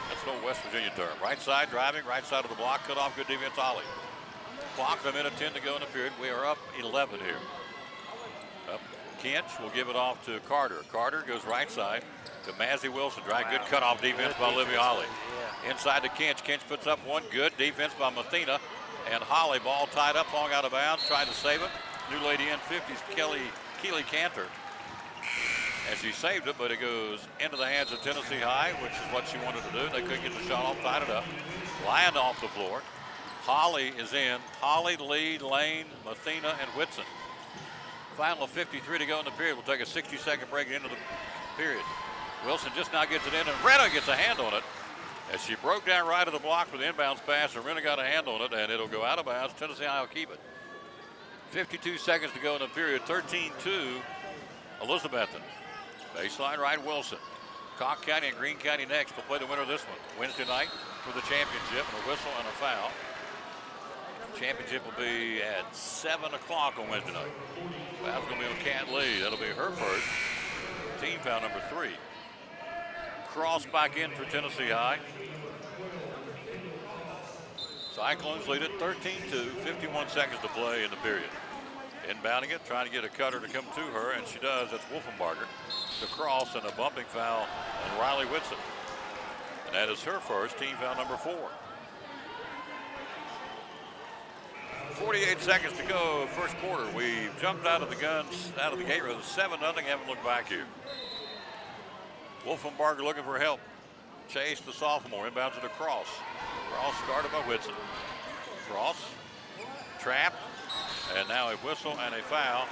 That's an old West Virginia term. Right side driving, right side of the block, cut off, good defense, Ollie. Clock, a minute 10 to go in the period. We are up 11 here. Up, Kinch will give it off to Carter. Carter goes right side to Mazzy Wilson. Good cutoff defense by Olivia Holly. Yeah. Inside to Kinch. Kinch puts up one. Good defense by Mathena. And Holly, ball tied up, long out of bounds, trying to save it. New lady in 50s, Keely Cantor. And she saved it, but it goes into the hands of Tennessee High, which is what she wanted to do. They couldn't get the shot off, tied it up. Lyon off the floor. Holly is in. Holly, Lee, Lane, Mathena, and Whitson. Final of 53 to go in the period. We'll take a 60-second break into the period. Wilson just now gets it in, and Renna gets a hand on it. As she broke down right of the block for the inbounds pass, and Renna got a hand on it, and it'll go out of bounds. Tennessee High will keep it. 52 seconds to go in the period. 13-2, Elizabethan. Baseline right, Wilson. Cock County and Greene County next will play the winner of this one. Wednesday night for the championship, and a whistle and a foul. Championship will be at 7 o'clock on Wednesday night. Foul's going to be on Cat Lee. That'll be her first. Team foul number 3. Cross back in for Tennessee High. Cyclones lead it 13-2, 51 seconds to play in the period. Inbounding it, trying to get a cutter to come to her, and she does. That's Wolfenbarger. The cross and a bumping foul on Riley Whitson. And that is her first, team foul number 4. 48 seconds to go, first quarter. We jumped out of the guns, out of the gate with 7-0, haven't looked back here. Wolfenbarger looking for help. Chase, the sophomore, inbounds it across. Cross guarded by Whitson. Cross, trap, and now a whistle and a foul.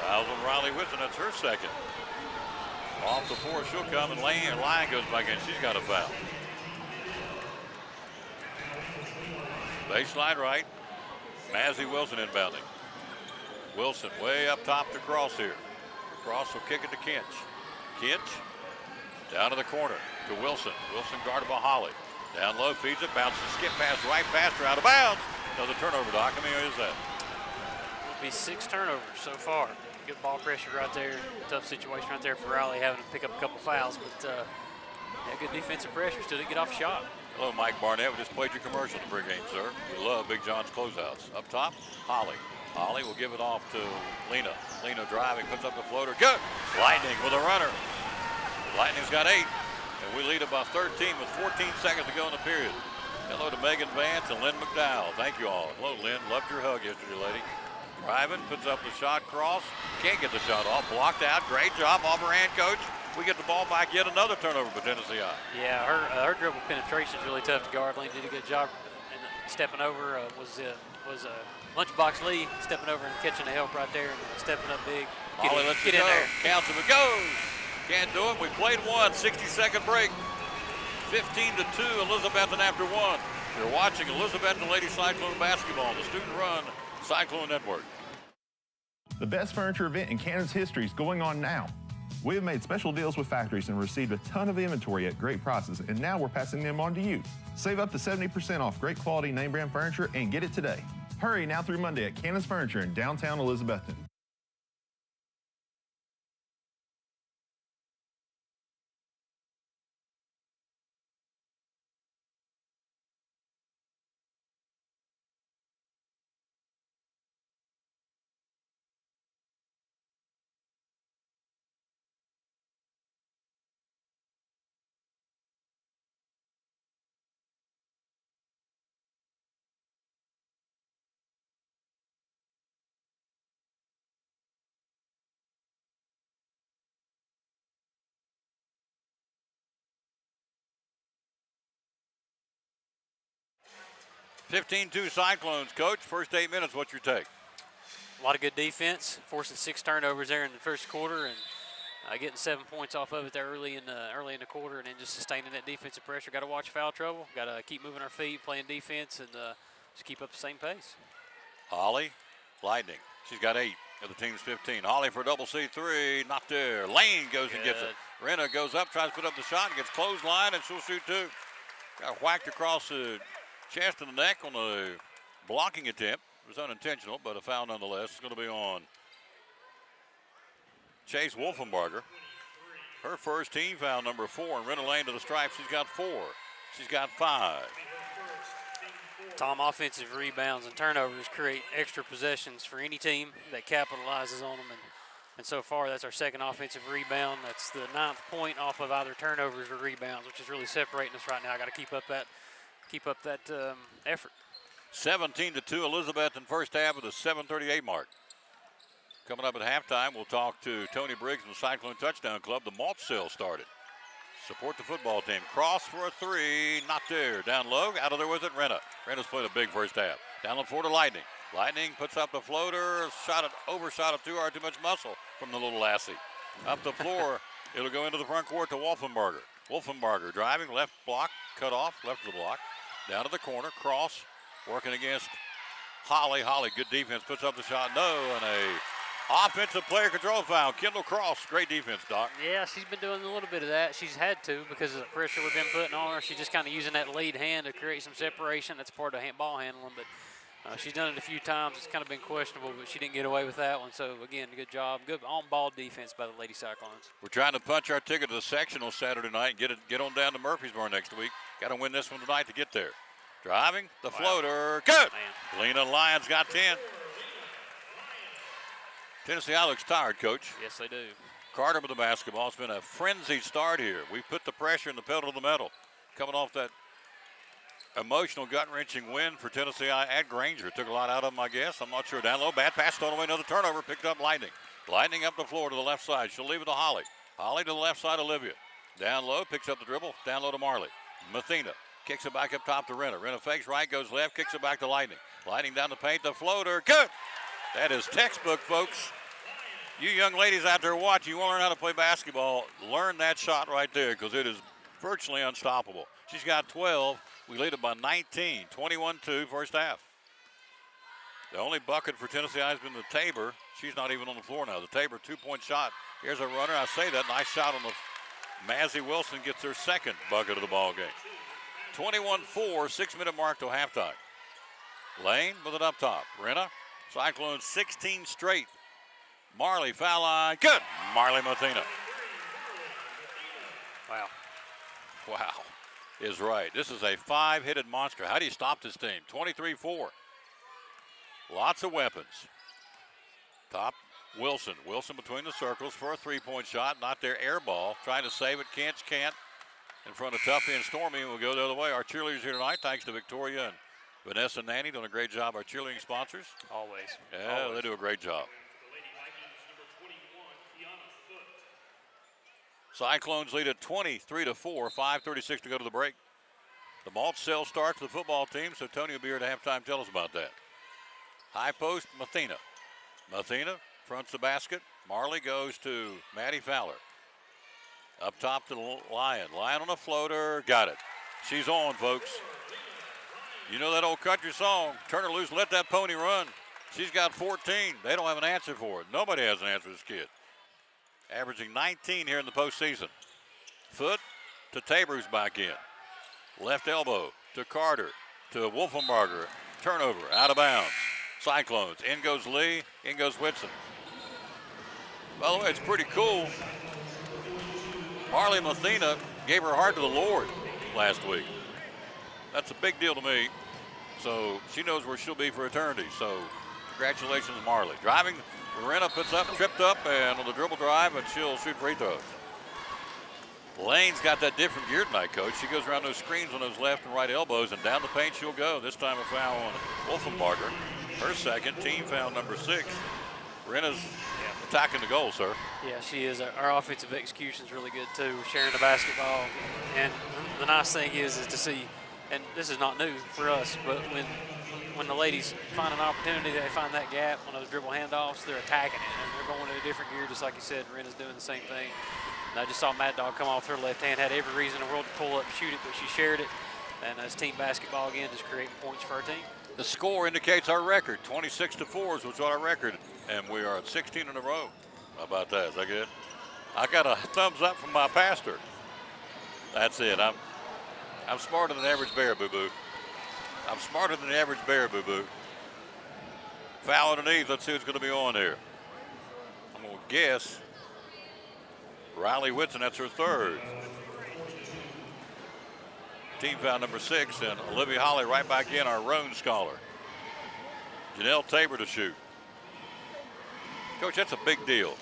Fouls on Riley Whitson, that's her second. Off the floor, she'll come, and Lyon goes back in. She's got a foul. Baseline right. Mazzy Wilson inbounding. Wilson way up top to Cross here. Cross will kick it to Kinch. Kinch down to the corner to Wilson. Wilson guarded by Holly. Down low, feeds it, bounces, skip pass right past her, out of bounds. Another turnover, Doc. How many is that? Will be 6 turnovers so far. Good ball pressure right there. Tough situation right there for Riley, having to pick up a couple fouls, but yeah, good defensive pressure. Still didn't get off shot. Hello, Mike Barnett. We just played your commercial in the pregame, sir. We love Big John's closeouts. Up top, Holly. Holly will give it off to Lena. Lena driving, puts up the floater. Good! Lightning with a runner. Lightning's got 8, and we lead about 13 with 14 seconds to go in the period. Hello to Megan Vance and Lynn McDowell. Thank you all. Hello, Lynn. Loved your hug yesterday, lady. Driving, puts up the shot, cross. Can't get the shot off. Blocked out. Great job off her hand, coach. We get the ball back. Yet another turnover for Tennessee I. Yeah, her dribble penetration is really tough to guard. Lynn did a good job and stepping over. Was Lunchbox Lee stepping over and catching the help right there and stepping up big. Holly lets it in go. there. Counts him. It goes. Can't do it. We played one. 60-second break. 15-2. Elizabethton after 1. You're watching Elizabethton Lady Cyclone basketball on the student-run Cyclone Network. The best furniture event in Canada's history is going on now. We have made special deals with factories and received a ton of inventory at great prices, and now we're passing them on to you. Save up to 70% off great quality name brand furniture and get it today. Hurry now through Monday at Cannon's Furniture in downtown Elizabethton. (15-2) Cyclones, coach. First 8 minutes, what's your take? A lot of good defense, forcing 6 turnovers there in the first quarter, and getting 7 points off of it there early in the quarter, and then just sustaining that defensive pressure. Got to watch foul trouble. Got to keep moving our feet, playing defense, and just keep up the same pace. Holly, Lightning. She's got 8 of the team's 15. Holly for a double C3, not there. Lane goes and gets it. Renna goes up, tries to put up the shot, and gets clothesline, and she'll shoot 2. Got whacked across the chest and the neck on a blocking attempt. It was unintentional, but a foul nonetheless. It's going to be on Chase Wolfenbarger. Her first team foul, number 4, and Renna Lane to the stripe. She's got 4. She's got 5. Tom, offensive rebounds and turnovers create extra possessions for any team that capitalizes on them. And so far, that's our second offensive rebound. That's the 9th point off of either turnovers or rebounds, which is really separating us right now. I got to keep up that effort. 17-2, Elizabeth in first half with a 7:38 mark. Coming up at halftime, we'll talk to Tony Briggs from the Cyclone Touchdown Club. The malt sale started. Support the football team. Cross for a 3, not there. Down low, out of there with it, Renna. Renna's played a big first half. Down the floor to Lightning. Lightning puts up the floater, overshot it too hard, too much muscle from the little lassie. Up the floor, it'll go into the front court to Wolfenbarger. Wolfenbarger driving, left block, cut off, left of the block. Down to the corner, cross, working against Holly. Holly, good defense, puts up the shot, no, and a offensive player control foul. Kendall Cross, great defense, Doc. Yeah, she's been doing a little bit of that. She's had to because of the pressure we've been putting on her. She's just kind of using that lead hand to create some separation. That's part of ball handling, but she's done it a few times. It's kind of been questionable, but she didn't get away with that one. So, again, good job. Good on-ball defense by the Lady Cyclones. We're trying to punch our ticket to the sectional Saturday night and get on down to Murfreesboro next week. Got to win this one tonight to get there. Driving, the floater, good. Man. Lena Lyons got 10. Tennessee I looks tired, Coach. Yes, they do. Carter with the basketball. It's been a frenzied start here. We put the pressure and the pedal to the metal. Coming off that emotional, gut-wrenching win for Tennessee I at Granger. Took a lot out of them, I guess. I'm not sure. Down low, bad pass, thrown away, another turnover. Picked up Lightning. Lightning up the floor to the left side. She'll leave it to Holly. Holly to the left side, Olivia. Down low, picks up the dribble. Down low to Marley. Mathena kicks it back up top to Renna. Renna fakes right, goes left, kicks it back to Lightning. Lightning down the paint, the floater. Good! That is textbook, folks. You young ladies out there watching, you want to learn how to play basketball, learn that shot right there because it is virtually unstoppable. She's got 12. We lead it by 19, 21-2 first half. The only bucket for Tennessee has been the Tabor. She's not even on the floor now. The Tabor 2-point shot. Here's a runner. I say that. Nice shot on the Mazzie Wilson gets her second bucket of the ball game. 21-4, 6-minute mark till halftime. Lane with it up top. Renna, Cyclones 16 straight Marley, foul line. Good. Marley Mathena. Wow. Wow is right. This is a 5-headed monster. How do you stop this team? 23-4. Lots of weapons. Top, Wilson. Wilson between the circles for a three-point shot. Not there. Air ball. Trying to save it. Can't. In front of Tuffy and Stormy. We'll go the other way. Our cheerleaders here tonight, thanks to Victoria and Vanessa and Nanny, doing a great job. Our cheerleading sponsors. Always. Yeah, Always. They do a great job. Cyclones lead at 23-4, 5:36 to go to the break. The malt sale starts the football team, so Tony will be here at halftime. Tell us about that. High post, Mathena. Mathena fronts the basket. Marley goes to Maddie Fowler. Up top to Lyon. Lyon on a floater. Got it. She's on, folks. You know that old country song, turn her loose, let that pony run. She's got 14. They don't have an answer for it. Nobody has an answer for this kid. Averaging 19 here in the postseason. Foot to Tabor's back in. Left elbow to Carter to Wolfenbarger. Turnover, out of bounds. Cyclones, in goes Lee, in goes Whitson. By the way, it's pretty cool. Marley Mathena gave her heart to the Lord last week. That's a big deal to me. So she knows where she'll be for eternity. So congratulations, Marley. Driving, Lorena puts up, tripped up, and on the dribble drive, and she'll shoot free throws. Lane's got that different gear tonight, Coach. She goes around those screens on those left and right elbows, and down the paint she'll go. This time a foul on Wolfenbarger. Her second, team foul number 6. Lorena's attacking the goal, sir. Yeah, she is. Our offensive execution is really good, too, sharing the basketball. And the nice thing is to see, and this is not new for us, but when the ladies find an opportunity, they find that gap on those dribble handoffs, they're attacking it, and they're going to a different gear, just like you said. Rena's doing the same thing. And I just saw Mad Dog come off her left hand, had every reason in the world to pull up and shoot it, but she shared it. And it's team basketball again, just creating points for our team. The score indicates our record. 26-4 is what's our record, and we are at 16 in a row. How about that? Is that good? I got a thumbs up from my pastor. That's it. I'm smarter than the average bear, boo-boo. I'm smarter than the average bear, boo-boo. Foul underneath. Let's see who's going to be on here. I'm going to guess Riley Whitson. That's her third. Team foul number 6, and Olivia Holly right back in, our Roan scholar. Janelle Tabor to shoot. Coach, that's a big deal.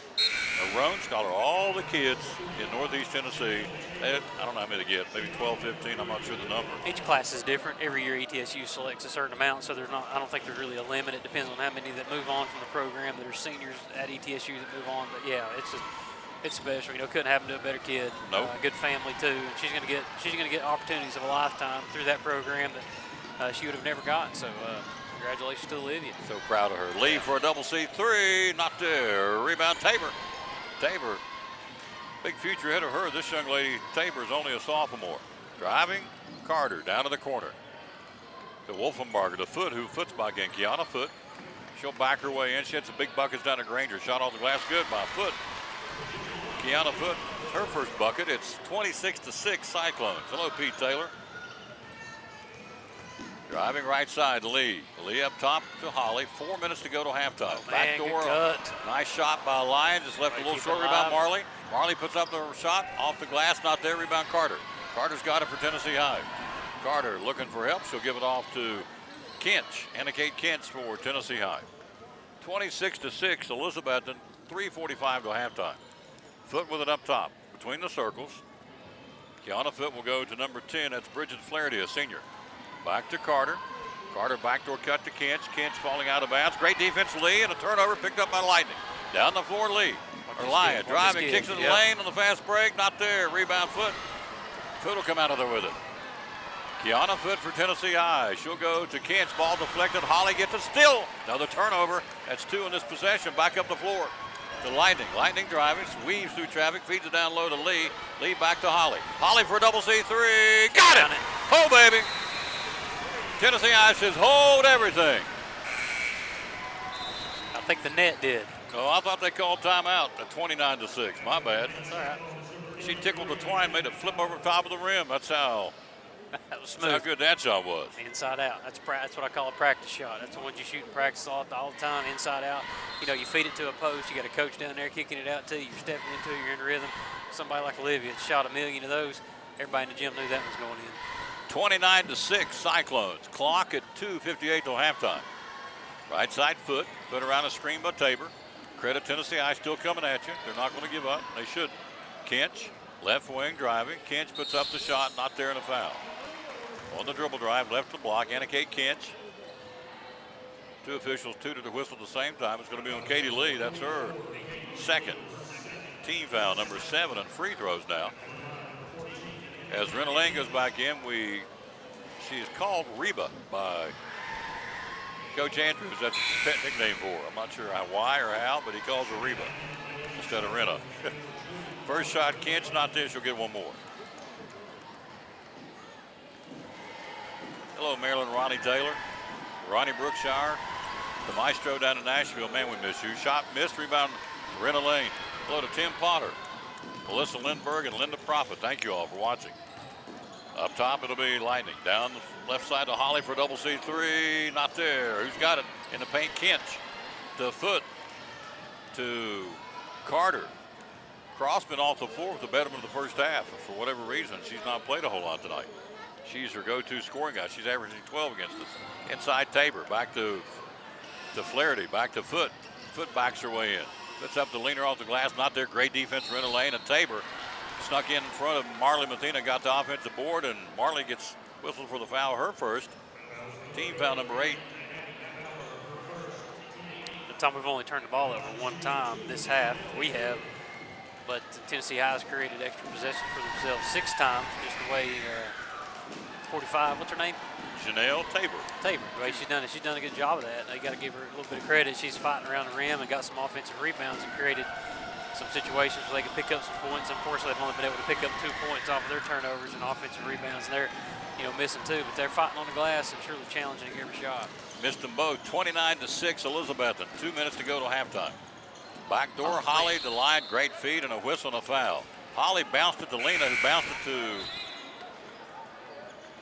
A Roan scholar, all the kids in Northeast Tennessee, I don't know how many they get, maybe 12, 15, I'm not sure the number. Each class is different. Every year ETSU selects a certain amount, so there's not. I don't think there's really a limit. It depends on how many that move on from the program that are seniors at ETSU that move on. But yeah, it's special. You know, couldn't happen to a better kid. Nope. Good family too, and she's gonna get opportunities of a lifetime through that program that she would have never gotten. So congratulations to Olivia. So proud of her. Lee for a double C3, not there. Rebound Tabor. Tabor, big future ahead of her. This young lady, Tabor, is only a sophomore. Driving, Carter down to the corner. To Wolfenbarger, the Foot, who foots by again. Kiana Foot. She'll back her way in. She had some big buckets down to Granger. Shot off the glass, good by Foot. Kiana Foot, her first bucket. It's 26-6 Cyclones. Hello, Pete Taylor. Driving right side, Lee. Lee up top to Holly. 4 minutes to go to halftime. Oh, man, Back door. good cut. Nice shot by Lyon. Just left a little short rebound, Marley. Marley puts up the shot off the glass. Not there. Rebound Carter. Carter's got it for Tennessee High. Carter looking for help. She'll give it off to Kinch. Anna Kate Kinch for Tennessee High. 26-6 Elizabethton. 3:45 to halftime. Foot with it up top between the circles. Kiana Foot will go to number 10. That's Bridget Flaherty, a senior. Back to Carter. Carter backdoor cut to Kinch. Kinch falling out of bounds. Great defense, Lee, and a turnover picked up by Lightning. Down the floor, Lee. Or Lyon driving, kicks in the lane on the fast break. Not there. Rebound Foot. Foot will come out of there with it. Kiana Foot for Tennessee High. She'll go to Kinch. Ball deflected. Holly gets a steal. Another turnover. That's 2 in this possession. Back up the floor to Lightning. Lightning driving, weaves through traffic, feeds it down low to Lee. Lee back to Holly. Holly for a double C3. Got it! Oh, baby! Tennessee High says, hold everything. I think the net did. Oh, I thought they called timeout at 29-6. My bad. That's all right. She tickled the twine, made it flip over top of the rim. That's how That was That's smooth. how good that shot was. Inside out. That's what I call a practice shot. That's the ones you shoot in practice all the time, inside out. You know, you feed it to a post. You got a coach down there kicking it out to you. You're stepping into it. You're in rhythm. Somebody like Olivia shot a million of those. Everybody in the gym knew that was going in. 29-6 Cyclones. Clock at 2:58 till halftime. Right side foot around a screen by Tabor. Credit Tennessee High still coming at you. They're not going to give up. They shouldn't. Kinch, left wing driving. Kinch puts up the shot, not there, and a foul. On the dribble drive, left to block, Anna Kate Kinch. Two officials tooted the whistle at the same time. It's going to be on Katie Lee. That's her second team foul, number 7, and free throws now. As Rena Lane goes back in, she's called Reba by Coach Andrews. That's a pet nickname for her. I'm not sure why or how, but he calls her Reba instead of Rena. First shot, Kinch, not there. She'll get one more. Hello, Maryland, Ronnie Taylor. Ronnie Brookshire, the maestro down in Nashville. Man, we miss you. Shot missed, rebound, Rena Lane. Hello to Tim Potter, Melissa Lindberg, and Linda Prophet. Thank you all for watching. Up top, it'll be Lightning. Down the left side to Holly for a double C3. Not there. Who's got it? In the paint, Kinch. To Foot. To Carter. Crossman off the floor with the betterment of the first half. For whatever reason, she's not played a whole lot tonight. She's her go-to scoring guy. She's averaging 12 against us. Inside Tabor. Back to Flaherty. Back to Foot. Foot backs her way in. Puts up the leaner off the glass. Not there. Great defense. Rena Lane and Tabor snuck in front of Marley Mathena. Got the offensive board, and Marley gets whistled for the foul, her first. Team foul number 8. Tom, we've only turned the ball over one time this half. We have. But Tennessee High has created extra possessions for themselves 6 times, just the way 45, what's her name? Janelle Tabor. Tabor. The way she's done it. She's done a good job of that. You got to give her a little bit of credit. She's fighting around the rim and got some offensive rebounds and created some situations where they could pick up some points. Unfortunately, they've only been able to pick up 2 points off of their turnovers and offensive rebounds. And they're, missing 2, but they're fighting on the glass and surely challenging every shot. Missed them both. 29-6 Elizabethton. 2 minutes to go to halftime. Back door, Holly, the line, great feed, and a whistle and a foul. Holly bounced it to Lena, who bounced it to,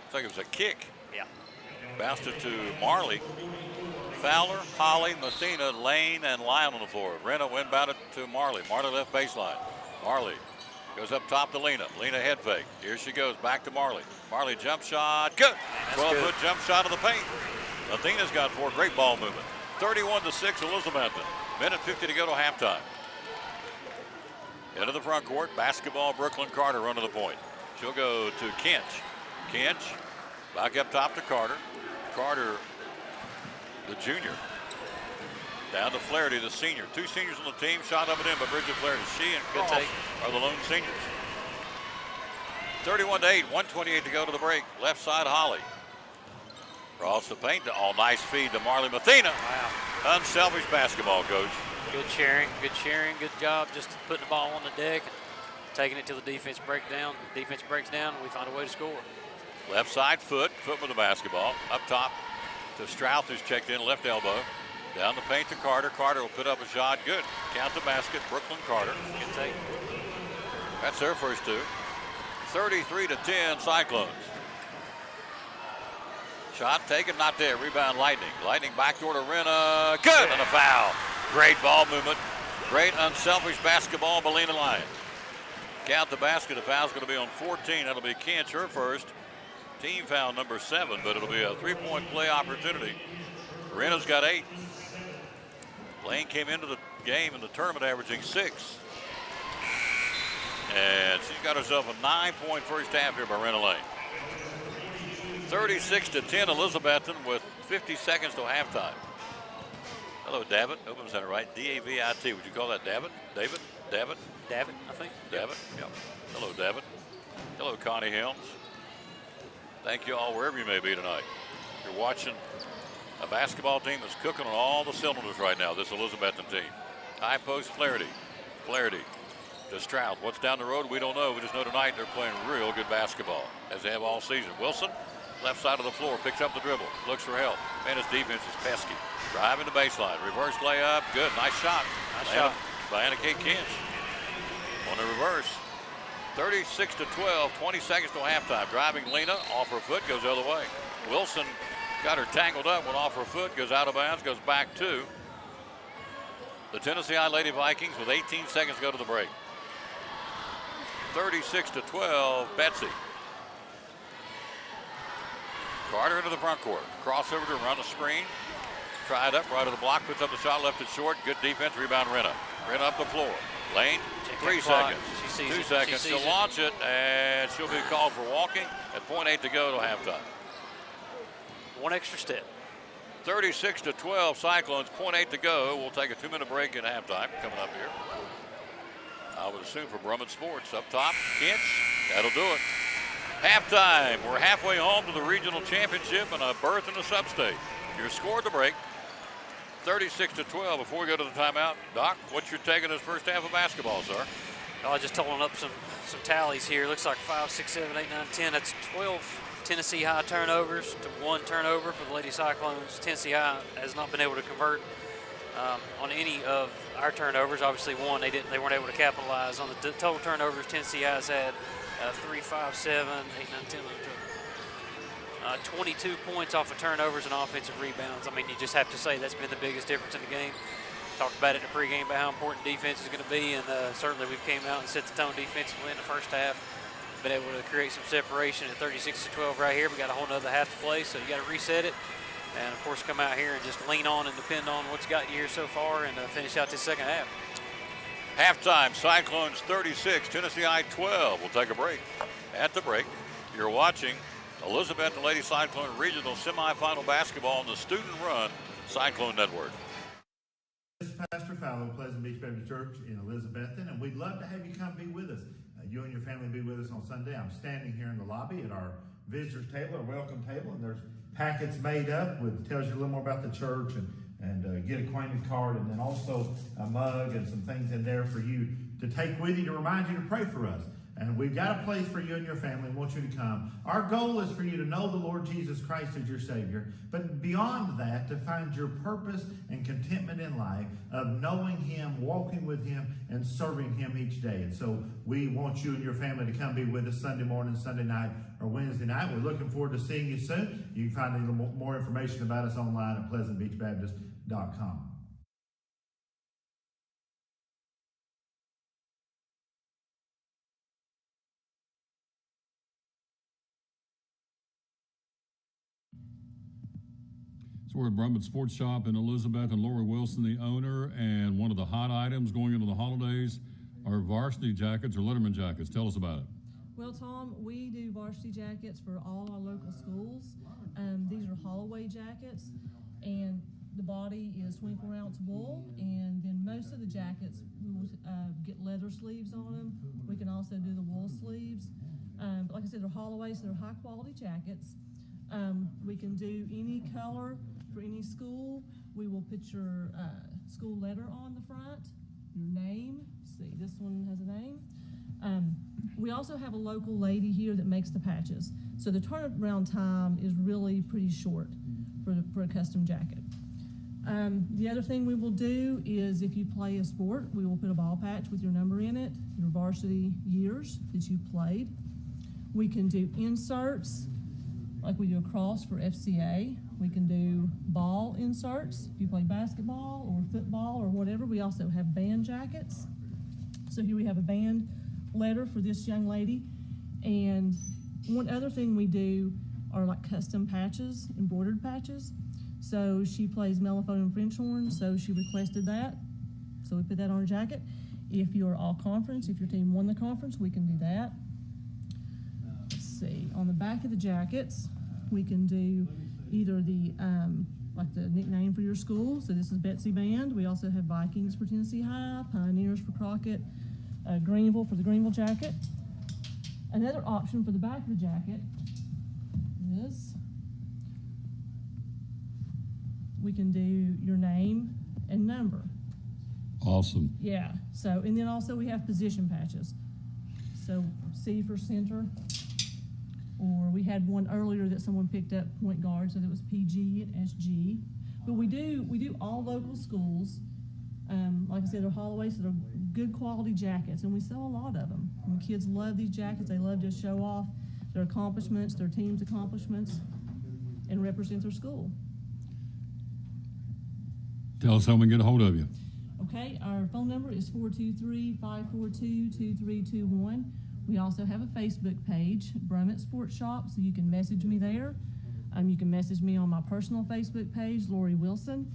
I think it was a kick. Yeah. Bounced it to Marley. Fowler, Holly, Messina, Lane, and Lyon on the floor. Rena inbound it to Marley. Marley left baseline. Marley goes up top to Lena. Lena head fake. Here she goes, back to Marley. Marley jump shot, good. 12-foot jump shot of the paint. Athena's got 4, great ball movement. 31-6 Elizabethton. Minute 50 to go to halftime. Into the front court, basketball, Brooklyn Carter run to the point. She'll go to Kinch. Kinch, back up top to Carter. Carter, the junior. Down to Flaherty, the senior. 2 seniors on the team, shot up and in by Bridget Flaherty. She and Cross are the lone seniors. 31-8, 1:28 to go to the break. Left side, Holly. Across the paint, nice feed to Marley Mathena. Wow. Unselfish basketball, coach. Good sharing, good job just putting the ball on the deck and taking it till the defense breaks down. Defense breaks down, and we find a way to score. Left side Foot with the basketball. Up top to Strauss, who's checked in, left elbow. Down the paint to Carter. Carter will put up a shot, good. Count the basket, Brooklyn Carter. Good take. That's their first 2. 33-10 Cyclones. Shot taken, not there. Rebound Lightning. Lightning backdoor to Rena. Good, and a foul. Great ball movement. Great unselfish basketball, Belina Lyon. Count the basket. The foul's going to be on 14. That'll be Kinch, her first. Team foul number 7, but it'll be a 3-point play opportunity. Rena's got 8. Lane came into the game in the tournament averaging 6. And she's got herself a 9-point first half here by Rena Lane. 36-10 Elizabethton with 50 seconds till halftime. Hello, Davitt. Hope I'm saying it right. D-A-V-I-T. Would you call that Davitt? David? Davitt? Davitt, I think. Davitt? Yep. Hello, Davitt. Hello, Connie Helms. Thank you all wherever you may be tonight. You're watching a basketball team that's cooking on all the cylinders right now, this Elizabethton team. High post Flaherty. Flaherty to Stroud. What's down the road, we don't know. We just know tonight they're playing real good basketball, as they have all season. Wilson, left side of the floor, picks up the dribble, looks for help. Man, his defense is pesky. Driving the baseline, reverse layup, good, nice shot. Nice shot. By Anna Kate Kinch. On the reverse. 36 to 12, 20 seconds till halftime. Driving Lena, off her foot, goes the other way. Wilson got her tangled up, went off her foot, goes out of bounds, goes back to the Tennessee Lady Vikings with 18 seconds to go to the break. 36 to 12, Betsy. Carter into the front court. Crossover to run a screen. Try it up, right of the block, puts up the shot, left it short. Good defense, rebound Renna. Renna up the floor. Lane, 3 seconds. 2 seconds. She'll launch it, and she'll be called for walking at .8 to go to halftime. One extra step. 36 to 12, Cyclones, .8 to go. We'll take a 2-minute break at halftime coming up here. I would assume for Brummett Sports. Up top, Kinch, that'll do it. Halftime, we're halfway home to the regional championship and a berth in the sub-state. Your score at the break, 36 to 12. Before we go to the timeout, Doc, what's your take on this first half of basketball, sir? Oh, just totaling up some tallies here. Looks like 5, 6, 7, 8, 9, 10. That's 12 Tennessee High turnovers to 1 turnover for the Lady Cyclones. Tennessee High has not been able to convert on any of our turnovers. Obviously, one they weren't able to capitalize on the total turnovers. Tennessee High's had 3, 5, 7, 8, 9, 10, 11, 22 points off of turnovers and offensive rebounds. I mean, you just have to say that's been the biggest difference in the game. Talked about it in the pregame about how important defense is going to be, and certainly we've came out and set the tone defensively in the first half. Been able to create some separation at 36 to 12 right here. We got a whole nother half to play, so you got to reset it. And of course, come out here and just lean on and depend on what's got you here so far and finish out this second half. Halftime, Cyclones 36, Tennessee I 12. We'll take a break. At the break, you're watching Elizabeth and Lady Cyclone Regional Semifinal Basketball on the student-run Cyclone Network. This is Pastor Fallow, Pleasant Beach Baptist Church in Elizabethton, and we'd love to have you come be with us. You and your family be with us on Sunday. I'm standing here in the lobby at our visitors table, our welcome table, and there's packets made up with tells you a little more about the church and get acquainted card, and then also a mug and some things in there for you to take with you to remind you to pray for us. And we've got a place for you and your family. We want you to come. Our goal is for you to know the Lord Jesus Christ as your Savior, but beyond that, to find your purpose and contentment in life of knowing Him, walking with Him, and serving Him each day. And so we want you and your family to come be with us Sunday morning, Sunday night, or Wednesday night. We're looking forward to seeing you soon. You can find a little more information about us online at pleasantbeachbaptist.com. So we're at Brummett Sports Shop in Elizabeth, and Lori Wilson, the owner, and one of the hot items going into the holidays are varsity jackets or Letterman jackets. Tell us about it. Well, Tom, we do varsity jackets for all our local schools. These are Holloway jackets, and the body is 24-ounce wool, and then most of the jackets we will get leather sleeves on them. We can also do the wool sleeves. But like I said, they're Holloway, so they're high-quality jackets. We can do any color for any school. We will put your school letter on the front, your name. See, this one has a name. We also have a local lady here that makes the patches. So the turnaround time is really pretty short for a custom jacket. The other thing we will do is if you play a sport, we will put a ball patch with your number in it, your varsity years that you played. We can do inserts, like we do a cross for FCA. We can do ball inserts if you play basketball or football or whatever. We also have band jackets. So here we have a band letter for this young lady. And one other thing we do are like custom patches, embroidered patches. So she plays mellophone and French horn, so she requested that. So we put that on her jacket. If you're all conference, if your team won the conference, we can do that. Let's see, on the back of the jackets, we can do either the, like the nickname for your school. So this is Betsy Band. We also have Vikings for Tennessee High, Pioneers for Crockett, Greenville for the Greenville jacket. Another option for the back of the jacket is we can do your name and number. Awesome. Yeah, so, and then also we have position patches. So C for center, or we had one earlier that someone picked up, point guard, so that was PG and SG. But we do all local schools, Like I said, they're Holloways, so they're good quality jackets, and we sell a lot of them. And kids love these jackets. They love to show off their accomplishments, their team's accomplishments, and represent their school. Tell us how we can get a hold of you. Okay, our phone number is 423-542-2321. We also have a Facebook page, Brummett Sports Shop, so you can message me there. You can message me on my personal Facebook page, Lori Wilson,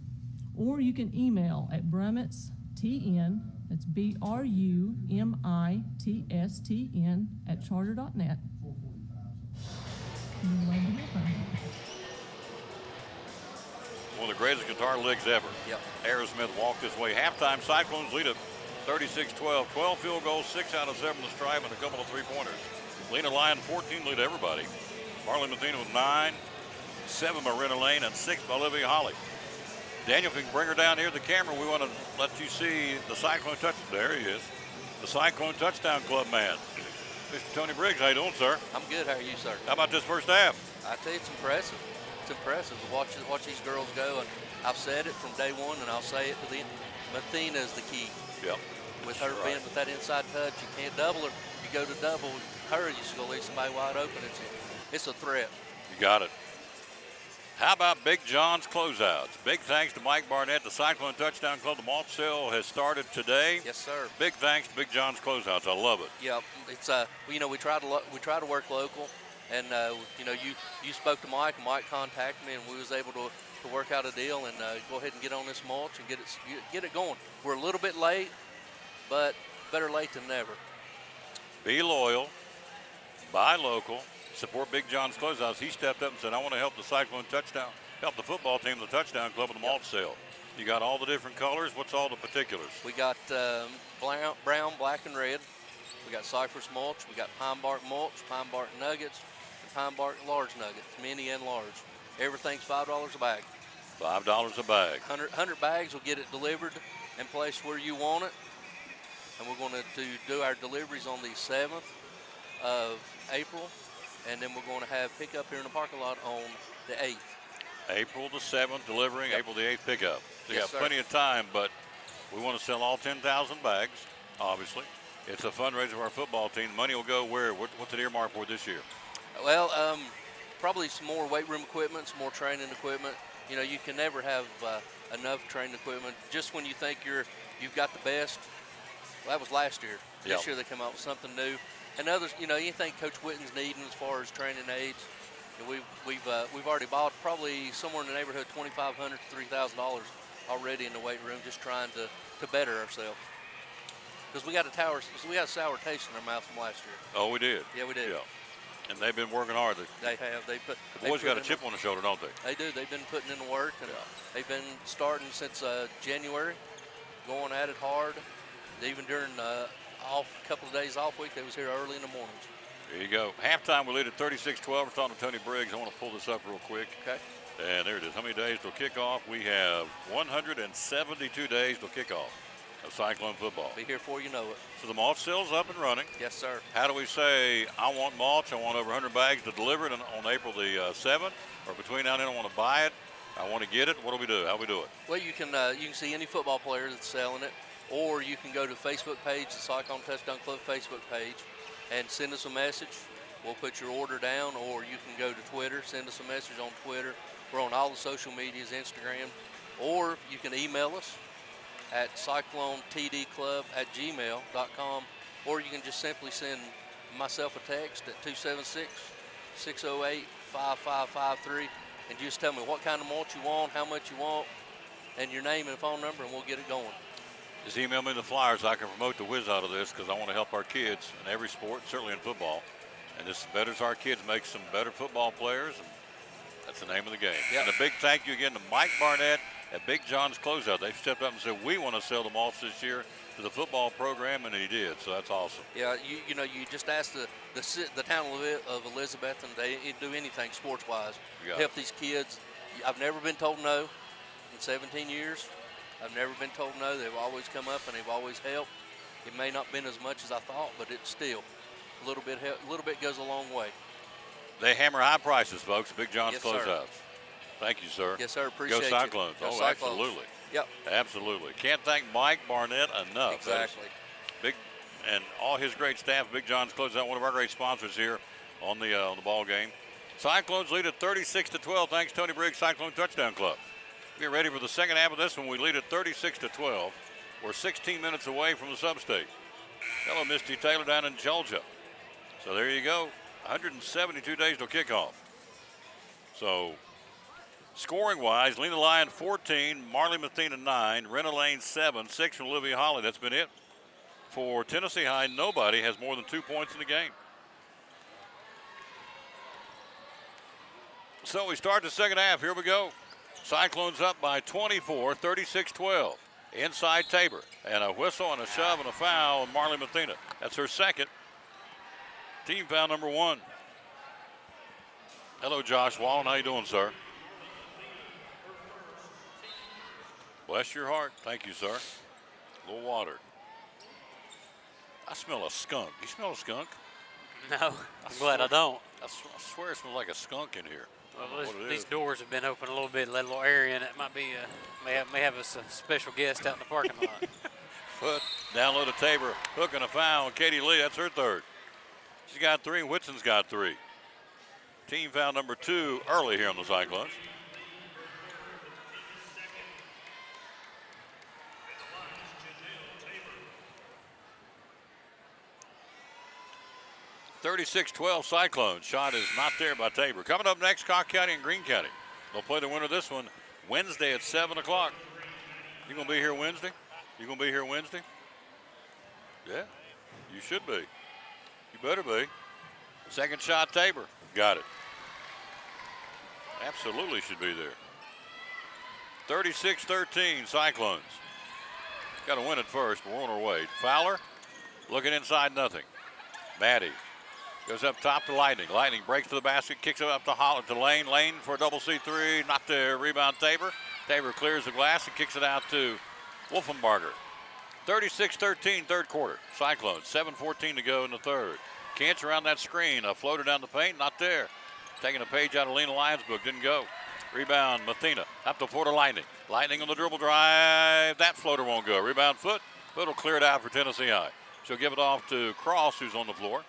or you can email at brummitstn, that's BRUMITSTN @charter.net. We'd love to hear from you. One of the greatest guitar licks ever. Yep. Aerosmith walked this way. Halftime, Cyclones lead it 36-12. 12 field goals, 6 out of 7 to strive, and a couple of three-pointers. Lena Lyon, 14, lead everybody. Marley Mathena with 9, 7 by Rena Lane, and 6 by Olivia Holly. Daniel, if you can bring her down here to the camera, we want to let you see the Cyclone touchdown. There he is. The Cyclone touchdown club man. Mr. Tony Briggs, how you doing, sir? I'm good. How are you, sir? How about this first half? I tell you, it's impressive. It's impressive to watch these girls go. And I've said it from day one, and I'll say it to the end. Mathena is the key. Yep. With her being with that inside touch, you can't double her. You go to double her, you still leave somebody wide open. It's a threat. You got it. How about Big John's closeouts? Big thanks to Mike Barnett, the Cyclone Touchdown Club. The malt sale has started today. Yes, sir. Big thanks to Big John's closeouts. I love it. Yeah, it's we try to work local, and you spoke to Mike, and Mike contacted me, and we was able to work out a deal and go ahead and get on this mulch and get it going. We're a little bit late, but better late than never. Be loyal, buy local. Support Big John's closeouts. He stepped up and said, I want to help the Cyclone touchdown, help the football team, the touchdown club, with the malt sale. You got all the different colors. What's all the particulars? We got brown, black, and red. We got cypress mulch. We got pine bark mulch, pine bark nuggets, and pine bark large nuggets, mini and large. Everything's $5 a bag. $5 a bag. 100 bags will get it delivered and placed where you want it. And we're going to do our deliveries on the 7th of April. And then we're going to have pickup here in the parking lot on the 8th. April the 7th, delivering. Yep. April the 8th, pickup. So you got plenty of time, but we want to sell all 10,000 bags, obviously. It's a fundraiser for our football team. Money will go where? What's it earmarked for this year? Well, probably some more weight room equipment, some more training equipment. You know, you can never have enough training equipment. Just when you think you've got the best, well, that was last year. This year they come out with something new. And others, anything Coach Whitten's needing as far as training aids, we've already bought probably somewhere in the neighborhood of $2,500 to $3,000 already in the weight room, just trying to better ourselves. Because we got a sour taste in our mouth from last year. Oh, we did. Yeah, we did. Yeah. And they've been working hard. They have. The boys got a chip on the shoulder, don't they? They do. They've been putting in the work, and they've been starting since January, going at it hard. Even during a couple of days off week, they was here early in the mornings. There you go. Halftime, we lead at 36-12. We're talking to Tony Briggs. I want to pull this up real quick. Okay. And there it is. How many days till kickoff? We have 172 days till kickoff of Cyclone football. Be here before you know it. So the mulch sale's up and running. Yes, sir. How do we say, I want mulch, I want over 100 bags to deliver it on April the 7th, or between now and then I want to buy it, I want to get it? What do we do? How do we do it? Well, you can see any football player that's selling it, or you can go to the Facebook page, the Cyclone Touchdown Club Facebook page, and send us a message. We'll put your order down, or you can go to Twitter, send us a message on Twitter. We're on all the social medias, Instagram, or you can email us at cyclonetdclub@gmail.com, or you can just simply send myself a text at 276-608-5553, and just tell me what kind of mulch you want, how much you want, and your name and phone number, and we'll get it going. Just email me the flyers. I can promote the whiz out of this because I want to help our kids in every sport, certainly in football. And this betters our kids, makes some better football players, and that's the name of the game. Yep. And a big thank you again to Mike Barnett at Big John's Closeout. They've stepped up and said, we want to sell the mulch this year to the football program, and he did, so that's awesome. Yeah, you just ask the town of Elizabeth, and they do anything sports-wise. Help these kids. I've never been told no in 17 years. I've never been told no. They've always come up, and they've always helped. It may not have been as much as I thought, but it's still a little bit goes a long way. They hammer high prices, folks, at Big John's Yes, Closeouts. sir. Thank you, sir. Yes, sir. Appreciate Go it. Cyclones. Go Oh, Cyclones. absolutely. Yep. Absolutely. Can't thank Mike Barnett enough. Exactly. Big, and all his great staff. Big John's closes out, one of our great sponsors here on the ball game. Cyclones lead at 36-12. Thanks, Tony Briggs, Cyclone Touchdown Club. Get ready for the second half of this one. We lead at 36-12. We're 16 minutes away from the sub-state. Hello, Misty Taylor down in Georgia. So there you go. 172 days till kickoff. So scoring-wise, Lena Lyon 14, Marley Mathena 9, Rena Lane 7, 6 from Olivia Holly. That's been it. For Tennessee High, nobody has more than 2 points in the game. So we start the second half. Here we go. Cyclones up by 24, 36-12. Inside Tabor. And a whistle and a shove and a foul on Marley Mathena. That's her second. Team foul number 1. Hello, Josh Wallen. How you doing, sir? Bless your heart. Thank you, sir. A little water. I smell a skunk. You smell a skunk? No, I'm glad I don't. I swear it smells like a skunk in here. Well, these doors have been open a little bit, let a little air in. It might be may have us a special guest out in the parking lot. Foot down low to Tabor. Hook and a foul on Katie Lee. That's her third. She's got 3 and Whitson's got 3. Team foul number 2 early here on the Cyclones. (36-12) Cyclones. Shot is not there by Tabor. Coming up next, Cock County and Greene County. They'll play the winner of this one Wednesday at 7 o'clock. You gonna be here Wednesday? You gonna be here Wednesday? Yeah, you should be. You better be. Second shot, Tabor. Got it. Absolutely should be there. 36-13, Cyclones. Got to win it first, but we're on our way. Fowler looking inside, nothing. Maddie goes up top to Lightning. Lightning breaks to the basket, kicks it up to Lane. Lane for a double C3, not there. Rebound Tabor. Tabor clears the glass and kicks it out to Wolfenbarger. 36-13, third quarter. Cyclones, 7:14 to go in the third. Canch around that screen, a floater down the paint, not there. Taking a page out of Lena Lyons' book, didn't go. Rebound, Mathena, up the floor to Lightning. Lightning on the dribble drive, that floater won't go. Rebound, Foot will clear it out for Tennessee High. She'll give it off to Cross, who's on the floor.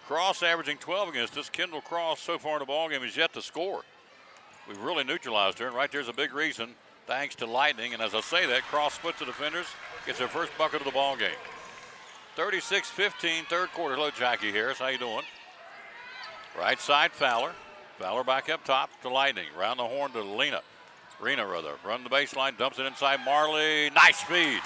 Cross averaging 12 against us. Kendall Cross so far in the ballgame is yet to score. We've really neutralized her, and right there's a big reason, thanks to Lightning. And as I say that, Cross splits the defenders, gets her first bucket of the ballgame. 36-15, third quarter. Hello, Jackie Harris. How you doing? Right side, Fowler. Fowler back up top to Lightning. Round the horn to Rena, run the baseline, dumps it inside Marley. Nice feed.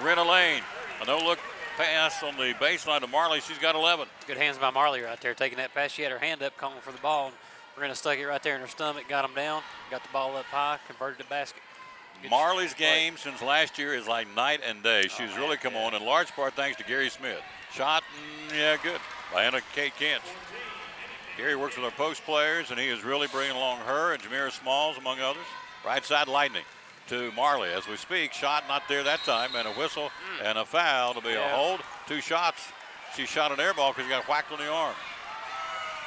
Rena Lane. A no-look pass on the baseline to Marley. She's got 11. Good hands by Marley right there, taking that pass. She had her hand up, calling for the ball. And Rena stuck it right there in her stomach, got them down, got the ball up high, converted the basket. Marley's game since last year is like night and day. She's really come on, in large part thanks to Gary Smith. Shot, yeah, good, by Anna Kate Kent. Gary works with our post players, and he is really bringing along her and Jamira Smalls, among others. Right side, Lightning to Marley as we speak. Shot not there that time, and a whistle and a foul to be a hold. 2 shots. She shot an air ball because she got whacked on the arm.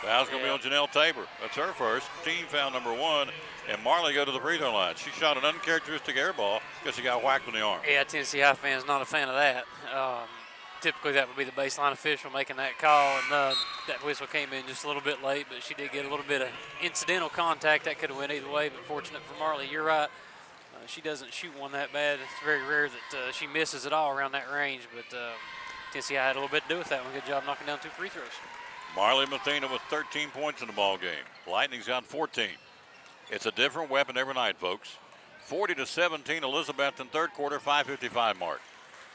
Foul's going to be on Janelle Tabor. That's her first. Team foul number 1. And Marley go to the free throw line. She shot an uncharacteristic air ball because she got whacked on the arm. Yeah, Tennessee High fans not a fan of that. Typically that would be the baseline official making that call, and that whistle came in just a little bit late, but she did get a little bit of incidental contact. That could have went either way, but fortunate for Marley. You're right. She doesn't shoot one that bad. It's very rare that she misses it all around that range, but Tennessee High had a little bit to do with that one. Good job knocking down 2 free throws. Marley Mathena with 13 points in the ball game. Lightning's got 14. It's a different weapon every night, folks. 40-17, Elizabeth in third quarter, 5:55 mark.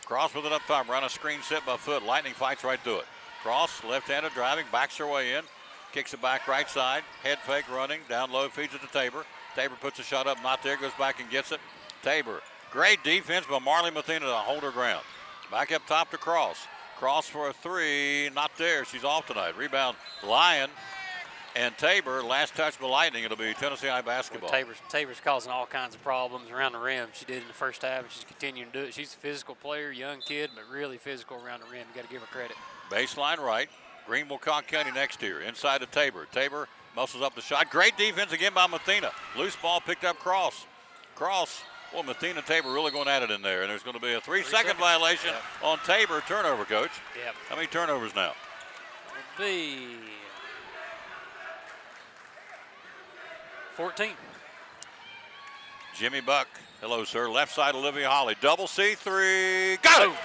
Cross with it up top, run a screen set by Foot. Lightning fights right through it. Cross, left-handed driving, backs her way in, kicks it back right side, head fake running, down low, feeds it to Tabor. Tabor puts a shot up, not there, goes back and gets it. Tabor, great defense by Marley Mathena to hold her ground. Back up top to Cross. Cross for a 3, not there. She's off tonight. Rebound, Lyon and Tabor. Last touch by Lightning. It'll be Tennessee High basketball. Well, Tabor's causing all kinds of problems around the rim. She did in the first half, and she's continuing to do it. She's a physical player, young kid, but really physical around the rim. You got to give her credit. Baseline right. Greenville, Cock County next here. Inside to Tabor. Tabor muscles up the shot. Great defense again by Mathena. Loose ball picked up Cross. Cross Well, Mathena Tabor really going at it in there, and there's going to be a 3-second violation on Tabor. Turnover, Coach. Yep. How many turnovers now? Would be 14. Jimmy Buck. Hello, sir. Left side, Olivia Holly. Double C3. Got it!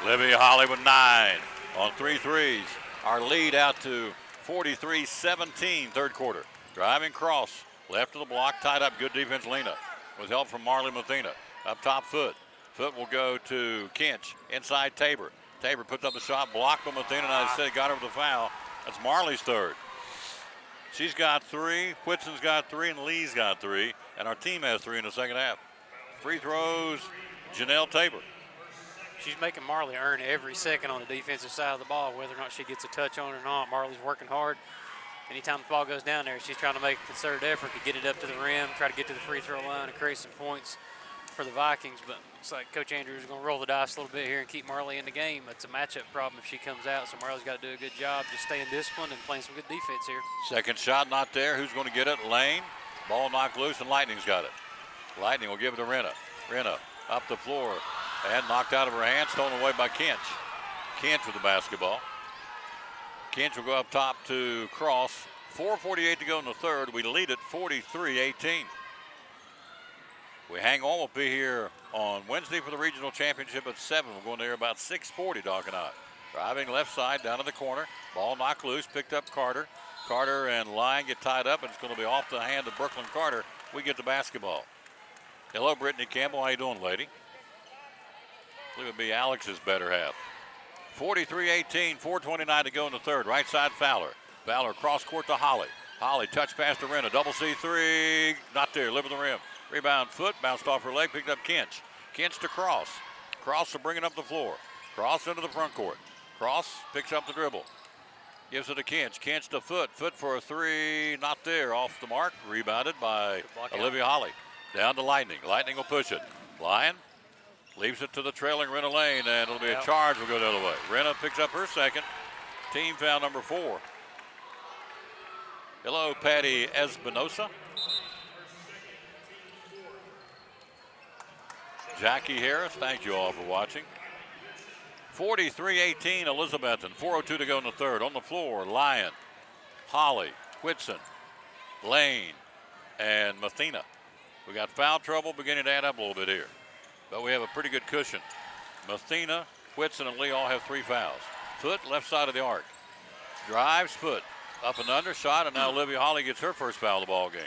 Olivia Holly with 9 on 3 threes. Our lead out to 43-17, third quarter. Driving cross. Left of the block, tied up. Good defense, Lena. With help from Marley Mathena. Up top, Foot. Foot will go to Kinch. Inside, Tabor. Tabor puts up the shot, blocked by Mathena, and I said got over the foul. That's Marley's third. She's got 3, Whitson's got 3, and Lee's got 3, and our team has 3 in the second half. Free throws, Janelle Tabor. She's making Marley earn every second on the defensive side of the ball, whether or not she gets a touch on it or not. Marley's working hard. Anytime the ball goes down there, she's trying to make a concerted effort to get it up to the rim, try to get to the free throw line and create some points for the Vikings. But it's like Coach Andrews is going to roll the dice a little bit here and keep Marley in the game. It's a matchup problem if she comes out, so Marley's got to do a good job just staying disciplined and playing some good defense here. Second shot not there. Who's going to get it? Lane. Ball knocked loose, and Lightning's got it. Lightning will give it to Renna. Renna up the floor and knocked out of her hand, stolen away by Kinch. Kinch with the basketball. Kinch will go up top to Cross. 4:48 to go in the third. We lead it 43-18. We hang on. We'll be here on Wednesday for the regional championship at 7. We're going there about 6:40, Doc and I. Driving left side down to the corner. Ball knocked loose, picked up Carter. Carter and Lyon get tied up, and it's going to be off the hand of Brooklyn Carter. We get the basketball. Hello, Brittany Campbell. How you doing, lady? I believe it'll be Alex's better half. 43-18, 4:29 to go in the third. Right side, Fowler. Fowler cross court to Holly. Holly touch pass to Renna. Double C3. Not there. Lip of the rim. Rebound, Foot. Bounced off her leg. Picked up Kinch. Kinch to Cross. Cross to bring it up the floor. Cross into the front court. Cross picks up the dribble. Gives it to Kinch. Kinch to Foot. Foot for a 3. Not there. Off the mark. Rebounded by Olivia Holly. Down to Lightning. Lightning will push it. Lyon leaves it to the trailing Renna Lane, and it'll be a charge. Will go the other way. Renna picks up her second. Team foul number 4. Hello, Patty Espinosa. Jackie Harris, thank you all for watching. 43-18, Elizabethton. 4:02 to go in the third. On the floor, Lyon, Holly, Whitson, Lane, and Mathena. We got foul trouble beginning to add up a little bit here, but we have a pretty good cushion. Mathena, Whitson, and Lee all have 3 fouls. Foot, left side of the arc. Drives, Foot. Up and under, shot, and now Olivia Holly gets her first foul of the ball game.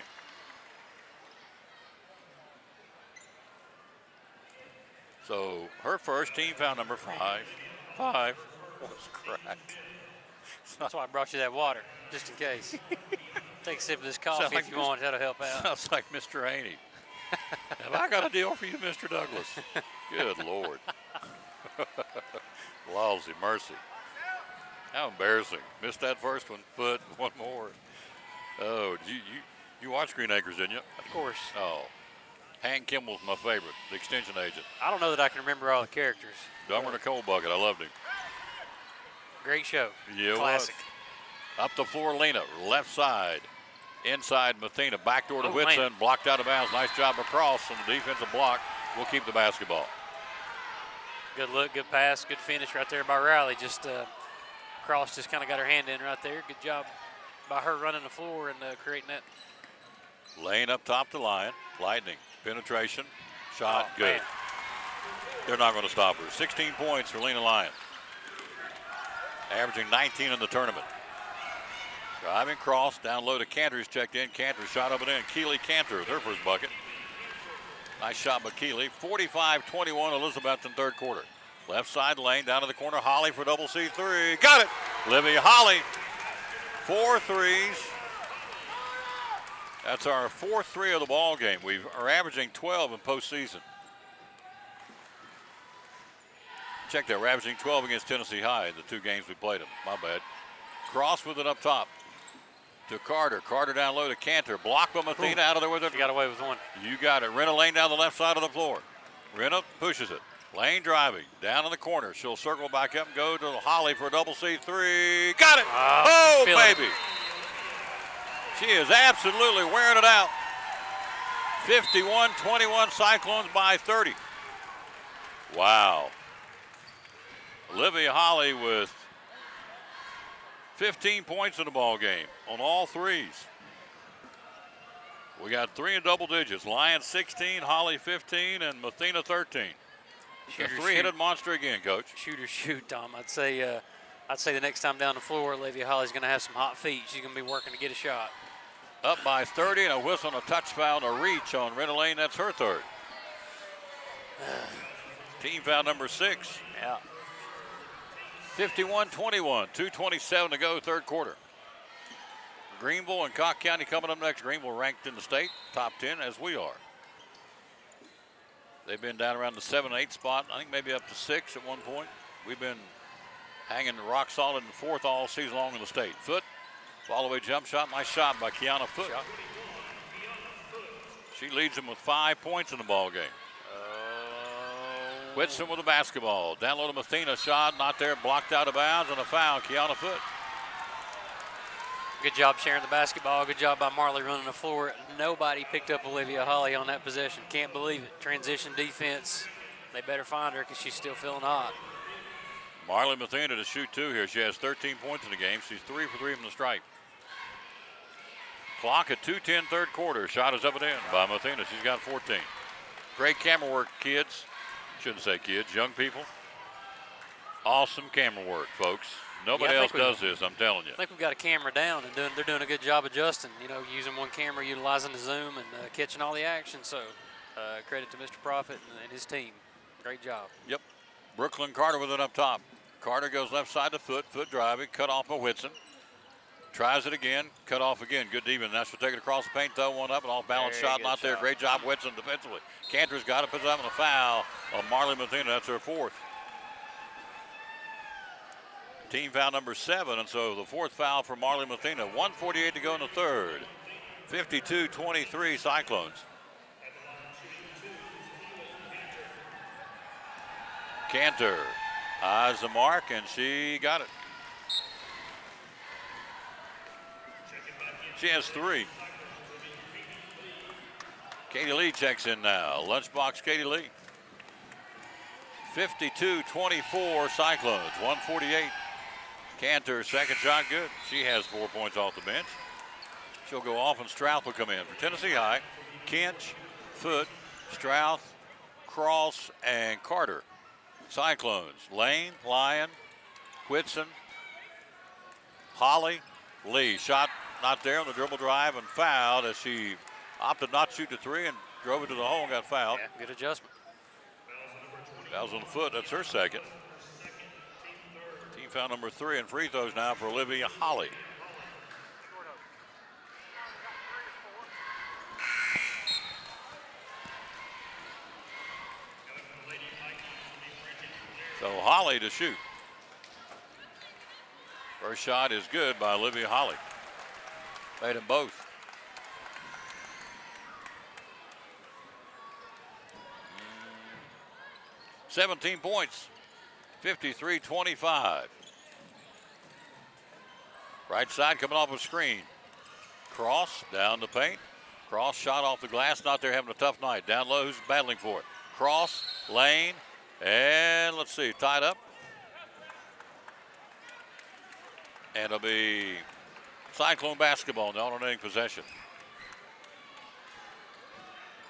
So her first, team foul number 5. 5. What's crack? That's why I brought you that water, just in case. Take a sip of this coffee if you want. That'll help out. Sounds like Mr. Haney. Have I got a deal for you, Mr. Douglas? Good Lord. Lousy mercy. How embarrassing. Missed that first one. Foot, one more. Oh, you watched Green Acres, didn't you? Of course. Oh. Hank Kimball's my favorite, the extension agent. I don't know that I can remember all the characters. Dumber than a coal bucket. I loved him. Great show. Yeah, classic. Up the floor, Lena. Left side. Inside, Mathena. Backdoor to Whitson. Man. Blocked out of bounds. Nice job across on the defensive block. We'll keep the basketball. Good look, good pass, good finish right there by Riley. Just Cross just kind of got her hand in right there. Good job by her running the floor and creating that. Lane up top to Lyon. Lightning. Penetration. Shot. Oh, good. Man. They're not going to stop her. 16 points for Lena Lyon. Averaging 19 in the tournament. Driving cross. Down low to Cantor's checked in. Cantor shot up and in. Keeley Cantor with her first bucket. Nice shot by Keeley. 45-21 Elizabeth in third quarter. Left side lane down to the corner. Holly for double C3. Got it. Livy Holly. 4 threes. That's our 4th 3 of the ball game. We are averaging 12 in postseason. Check that. We're averaging 12 against Tennessee High in the 2 games we played them. My bad. Cross with it up top to Carter. Carter down low to Cantor. Blocked by Mathena. Out of there with it. She got away with one. You got it. Renna Lane down the left side of the floor. Renna pushes it. Lane driving. Down in the corner. She'll circle back up and go to Holly for a double C3. Got it. Oh, baby. She is absolutely wearing it out. 51-21 Cyclones by 30. Wow. Olivia Holly with 15 points in the ball game on all threes. We got 3 in double digits. Lyons 16, Holly 15, and Mathena 13. The three-headed monster again, Coach. Shoot, Tom. I'd say the next time down the floor, Olivia Holly's going to have some hot feet. She's going to be working to get a shot. Up by 30 and a whistle and a touch foul and a reach on Rena Lane. That's her third. Team foul number 6. Yeah. 51-21, 2:27 to go, third quarter. Greenville and Cocke County coming up next. Greenville ranked in the state, top 10 as we are. They've been down around the 7-8 spot. I think maybe up to 6 at one point. We've been hanging rock solid in the 4th all season long in the state. Foot, fall-away jump shot. Nice shot by Kiana Foot. She leads them with 5 points in the ball game. Whitson with the basketball. Down low to Mathena. Shot not there. Blocked out of bounds and a foul. Kiana Foot. Good job sharing the basketball. Good job by Marley running the floor. Nobody picked up Olivia Holly on that possession. Can't believe it. Transition defense. They better find her because she's still feeling hot. Marley Mathena to shoot 2 here. She has 13 points in the game. She's 3 for 3 from the stripe. Clock at 2:10 third quarter. Shot is up and in by Mathena. She's got 14. Great camera work, kids. Shouldn't say kids, young people. Awesome camera work, folks. Nobody else does this, I'm telling you. I think we've got a camera down, and they're doing a good job adjusting, using one camera, utilizing the zoom, and catching all the action. So credit to Mr. Profit and his team. Great job. Yep. Brooklyn Carter with it up top. Carter goes left side to Foot. Foot driving, cut off by Whitson. Tries it again, cut off again. Good defense. Now she'll take it across the paint, throw one up, and off balance shot not there. Great job, Whitson, defensively. Cantor's got it, puts it up on a foul on Marley Mathena. That's her 4th. Team foul number 7, and so the 4th foul for Marley Mathena. 1:48 to go in the third. 52-23 Cyclones. Cantor eyes the mark, and she got it. She has 3. Katie Lee checks in now. Lunchbox Katie Lee. 52-24 Cyclones. 1:48. Cantor, second shot good. She has 4 points off the bench. She'll go off and Strouth will come in. For Tennessee High, Kinch, Foot, Strouth, Cross, and Carter. Cyclones, Lane, Lyon, Whitson, Holly, Lee. Shot not there on the dribble drive and fouled as she opted not to shoot the 3 and drove it to the hole and got fouled. Yeah, good adjustment. Fouls on the foot, that's her second. Team foul number 3 and free throws now for Olivia Holly. So Holly to shoot. First shot is good by Olivia Holly. Made them both. Mm. 17 points, 53-25. Right side coming off a screen. Cross down the paint. Cross shot off the glass, not there, having a tough night. Down low, who's battling for it? Cross, Lane, and let's see, tied up. And it'll be Cyclone basketball in the alternating possession.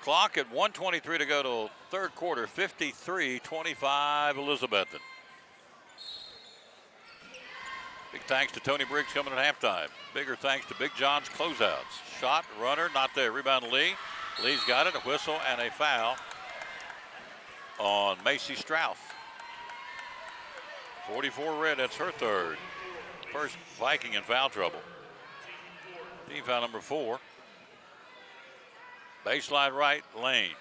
Clock at 1:23 to go to third quarter, 53-25 Elizabethton. Big thanks to Tony Briggs coming at halftime. Bigger thanks to Big John's closeouts. Shot, runner, not there. Rebound Lee. Lee's got it, a whistle and a foul on Macy Strouth. 44 red, that's her third. First Viking in foul trouble. Team foul number 4. Baseline right, Lane.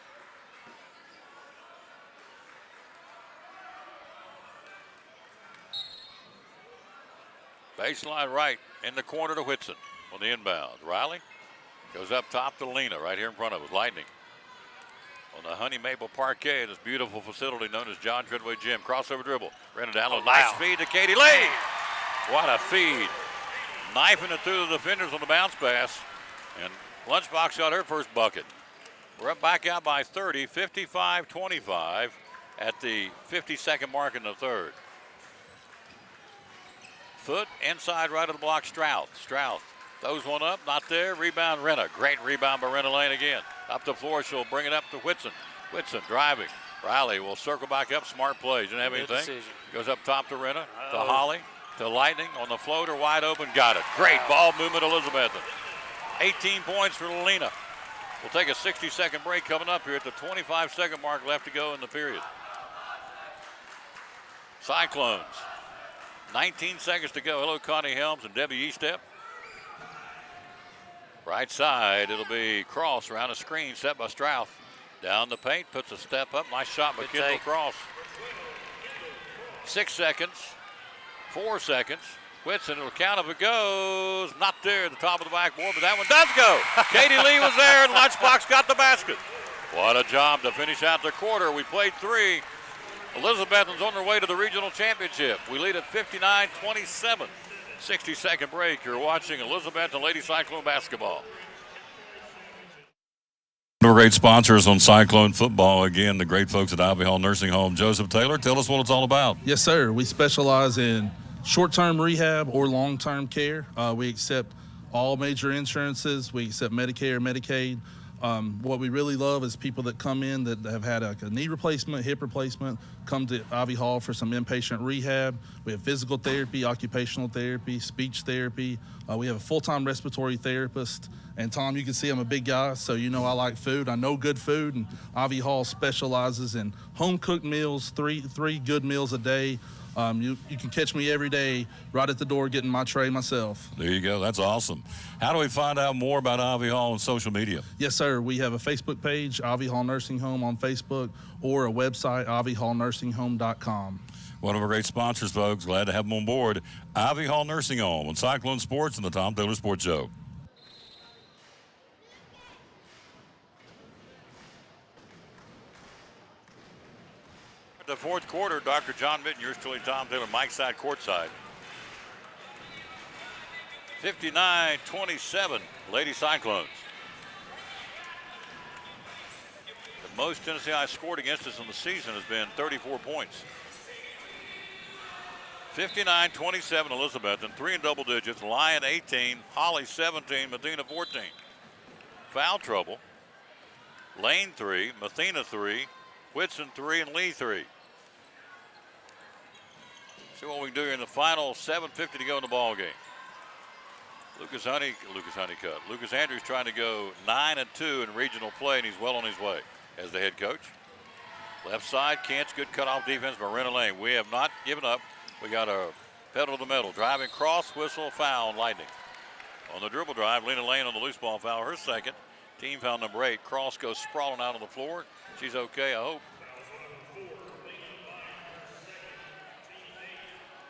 Baseline right in the corner to Whitson on the inbound. Riley goes up top to Lena right here in front of us. Lightning on the Honey Maple Parquet, this beautiful facility known as John Treadway Gym. Crossover dribble. Ran it down low. Nice feed to Katie Lee. What a feed. Knifing it through the defenders on the bounce pass. And Lunchbox got her first bucket. We're up back out by 30, 55-25 at the 50-second mark in the third. Foot inside right of the block, Strouth. Strouth throws one up, not there. Rebound, Renna. Great rebound by Renna Lane again. Up the floor, she'll bring it up to Whitson. Whitson driving. Riley will circle back up. Smart play. Didn't have anything. Decision. Goes up top to Renna, to Holly, to Lightning on the floater, wide open. Got it. Great ball movement, Elizabethan. 18 points for Lena. We'll take a 60-second break coming up here at the 25-second mark left to go in the period. Cyclones. 19 seconds to go. Hello, Connie Helms and Debbie Eastep. Right side, it'll be Cross around the screen, set by Strouth. Down the paint, puts a step up. Nice shot by Kendall Cross. 6 seconds, 4 seconds. Whitson, it'll count if it goes. Not there at the top of the backboard, but that one does go. Katie Lee was there, and Lunchbox got the basket. What a job to finish out the quarter. We played 3. Elizabethan's on their way to the regional championship. We lead at 59-27. 60-second break. You're watching Elizabethan Lady Cyclone basketball. One of our great sponsors on Cyclone football, again, the great folks at Ivy Hall Nursing Home. Joseph Taylor, tell us what it's all about. Yes, sir. We specialize in short-term rehab or long-term care. We accept all major insurances. We accept Medicare, Medicaid. What we really love is people that come in that have had a knee replacement, hip replacement, come to Ivy Hall for some inpatient rehab. We have physical therapy, occupational therapy, speech therapy. We have a full-time respiratory therapist. And Tom, you can see I'm a big guy, so you know I like food. I know good food, and Ivy Hall specializes in home-cooked meals, three good meals a day. You can catch me every day right at the door getting my tray myself. There you go. That's awesome. How do we find out more about Ivy Hall on social media? Yes, sir. We have a Facebook page, Ivy Hall Nursing Home on Facebook, or a website, ivyhallnursing.com. One of our great sponsors, folks. Glad to have them on board. Ivy Hall Nursing Home on Cyclone Sports and the Tom Taylor Sports Show. The fourth quarter, Dr. John Mitten, yours truly, Tom Taylor, Mike side, court side. 59-27, Lady Cyclones. The most Tennessee High scored against us in the season has been 34 points. 59-27, Elizabethan, 3 in double digits, Lyon 18, Holly 17, Mathena 14. Foul trouble, Lane 3, Mathena 3, Whitson 3, and Lee 3. See what we can do here in the final 7:50 to go in the ball game. Lucas Andrews trying to go 9-2 in regional play, and he's well on his way as the head coach. Left side, Kent's good cutoff defense by Renna Lane. We have not given up. We got a pedal to the metal. Driving cross, whistle, foul on Lightning. On the dribble drive, Lena Lane on the loose ball foul, her second. Team foul number 8. Cross goes sprawling out on the floor. She's okay, I hope.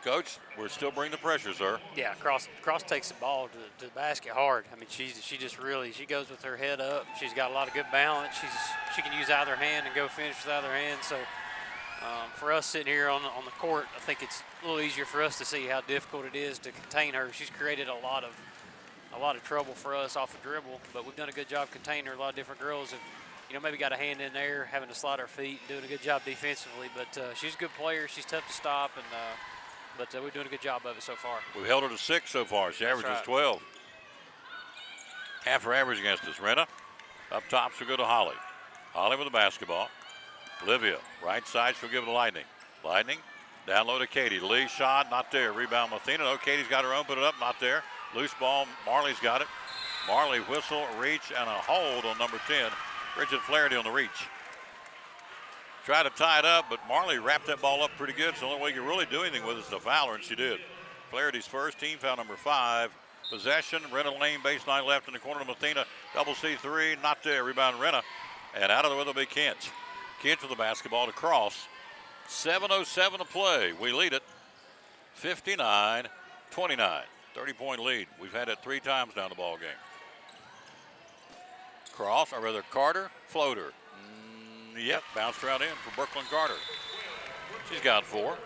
Coach, we're still bringing the pressure, sir. Yeah, Cross takes the ball to the basket hard. I mean, she just really, she goes with her head up. She's got a lot of good balance. She can use either hand and go finish with either hand. So for us sitting here on the court, I think it's a little easier for us to see how difficult it is to contain her. She's created a lot of trouble for us off the dribble, but we've done a good job containing her. A lot of different girls have, maybe got a hand in there, having to slide her feet, and doing a good job defensively. But she's a good player. She's tough to stop, and but we're doing a good job of it so far. We've held her to 6 so far. She averages 12. Half her average against us. Renna up top, she'll go to Holly. Holly with the basketball. Olivia, right side, she'll give it to Lightning. Lightning, down low to Katie. Lee shot, not there. Rebound, Mathena. No, Katie's got her own, put it up, not there. Loose ball, Marley's got it. Marley, whistle, reach, and a hold on number 10. Bridget Flaherty on the reach. Tried to tie it up, but Marley wrapped that ball up pretty good, so the only way you can really do anything with it is to foul her, and she did. Flaherty's first, team foul number 5. Possession, Renna Lane, baseline left in the corner to Mathena. Double C3, not there. Rebound, Renna. And out of the way will be Kent. Kent with the basketball to Cross. 7:07 to play. We lead it 59-29. 30-point lead. We've had it 3 times down the ball game. Cross, or rather Carter, floater. Yep, bounced around in for Brooklyn Carter. She's got 4.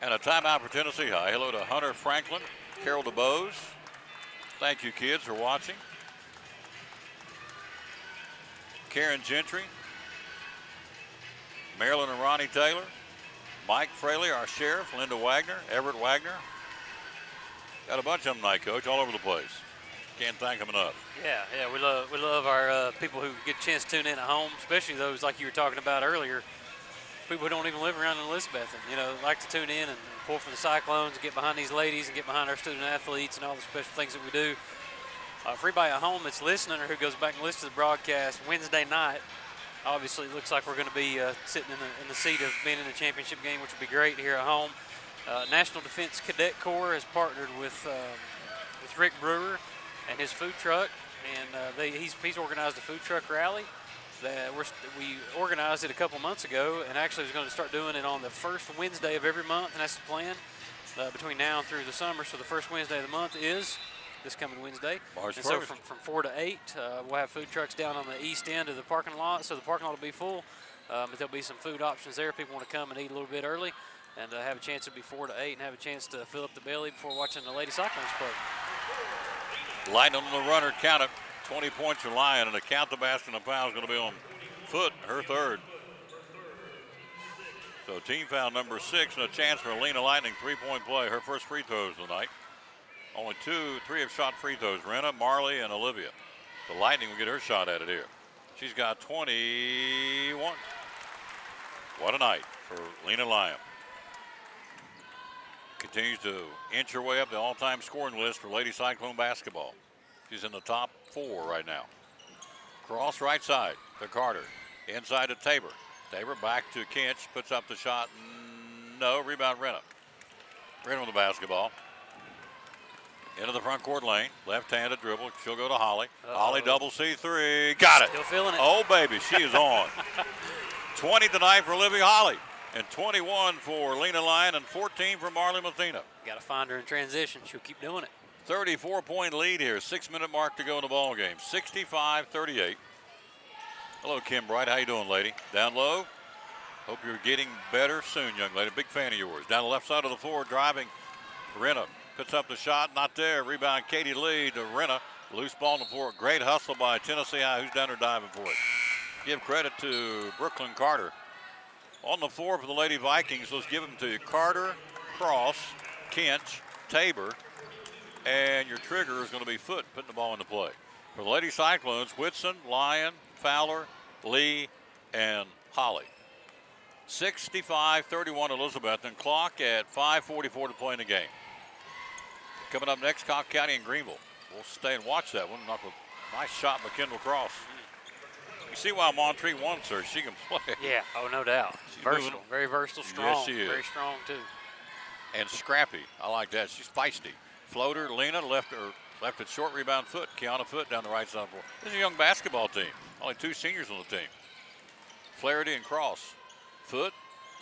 And a timeout for Tennessee High. Hello to Hunter Franklin, Carol DeBose. Thank you, kids, for watching. Karen Gentry, Marilyn and Ronnie Taylor, Mike Fraley, our sheriff, Linda Wagner, Everett Wagner. Got a bunch of them tonight, Coach, all over the place. Can't thank them enough. Yeah, we love our people who get a chance to tune in at home, especially those like you were talking about earlier. People who don't even live around in Elizabeth, and like to tune in and pull for the Cyclones, and get behind these ladies, and get behind our student athletes, and all the special things that we do. For everybody at home that's listening or who goes back and listens to the broadcast, Wednesday night, obviously it looks like we're going to be sitting in the seat of being in the championship game, which would be great here at home. National Defense Cadet Corps has partnered with Rick Brewer and his food truck, and he's organized a food truck rally. We organized it a couple months ago, and actually is going to start doing it on the first Wednesday of every month, and that's the plan between now and through the summer. So the first Wednesday of the month is this coming Wednesday. March 1st. And so from 4 to 8, we'll have food trucks down on the east end of the parking lot, so the parking lot will be full, but there'll be some food options there if people want to come and eat a little bit early and have a chance to be 4 to 8 and have a chance to fill up the belly before watching the Lady Cyclones play. Lighting on the runner, count it. 20 points for Lyon, and to count the basket and foul is going to be on Foot, her third. So team foul number 6, and a chance for Alina Lightning, three-point play. Her first free throws tonight. Only 3 have shot free throws, Renna, Marley, and Olivia. The Lightning will get her shot at it here. She's got 21. What a night for Lena Lyon. Continues to inch her way up the all-time scoring list for Lady Cyclone basketball. She's in the top 4 right now. Cross right side to Carter. Inside to Tabor. Tabor back to Kinch. Puts up the shot. No. Rebound Renna. Renna with the basketball. Into the front court lane. Left-handed dribble. She'll go to Holly. Holly double C3. Got it. Still feeling it. Oh, baby. She is on. 20 tonight for Olivia Holly. And 21 for Lena Lyon. And 14 for Marley Mathena. Got to find her in transition. She'll keep doing it. 34-point lead here. 6-minute mark to go in the ball game. 65-38. Hello, Kim Bright. How you doing, lady? Down low. Hope you're getting better soon, young lady. Big fan of yours. Down the left side of the floor, driving. Renna puts up the shot. Not there. Rebound, Katie Lee to Renna. Loose ball on the floor. Great hustle by Tennessee High, who's down there diving for it. Give credit to Brooklyn Carter. On the floor for the Lady Vikings, let's give them to you. Carter, Cross, Kinch, Tabor, and your trigger is going to be Foot putting the ball into play. For the Lady Cyclones, Whitson, Lyon, Fowler, Lee, and Holly. 65-31 Elizabeth, and clock at 5:44 to play in the game. Coming up next, Cobb County and Greenville. We'll stay and watch that one. Knock a nice shot by Kendall Cross. You see why Montree wants her. She can play. Yeah, oh, no doubt. She's Versatile, moving. very versatile, strong. Yes, she is. Very strong, too. And scrappy. I like that. She's feisty. Floater, Lena, left it short, rebound Foot. Kiana Foot down the right side floor. This is a young basketball team. Only 2 seniors on the team. Flaherty and Cross. Foot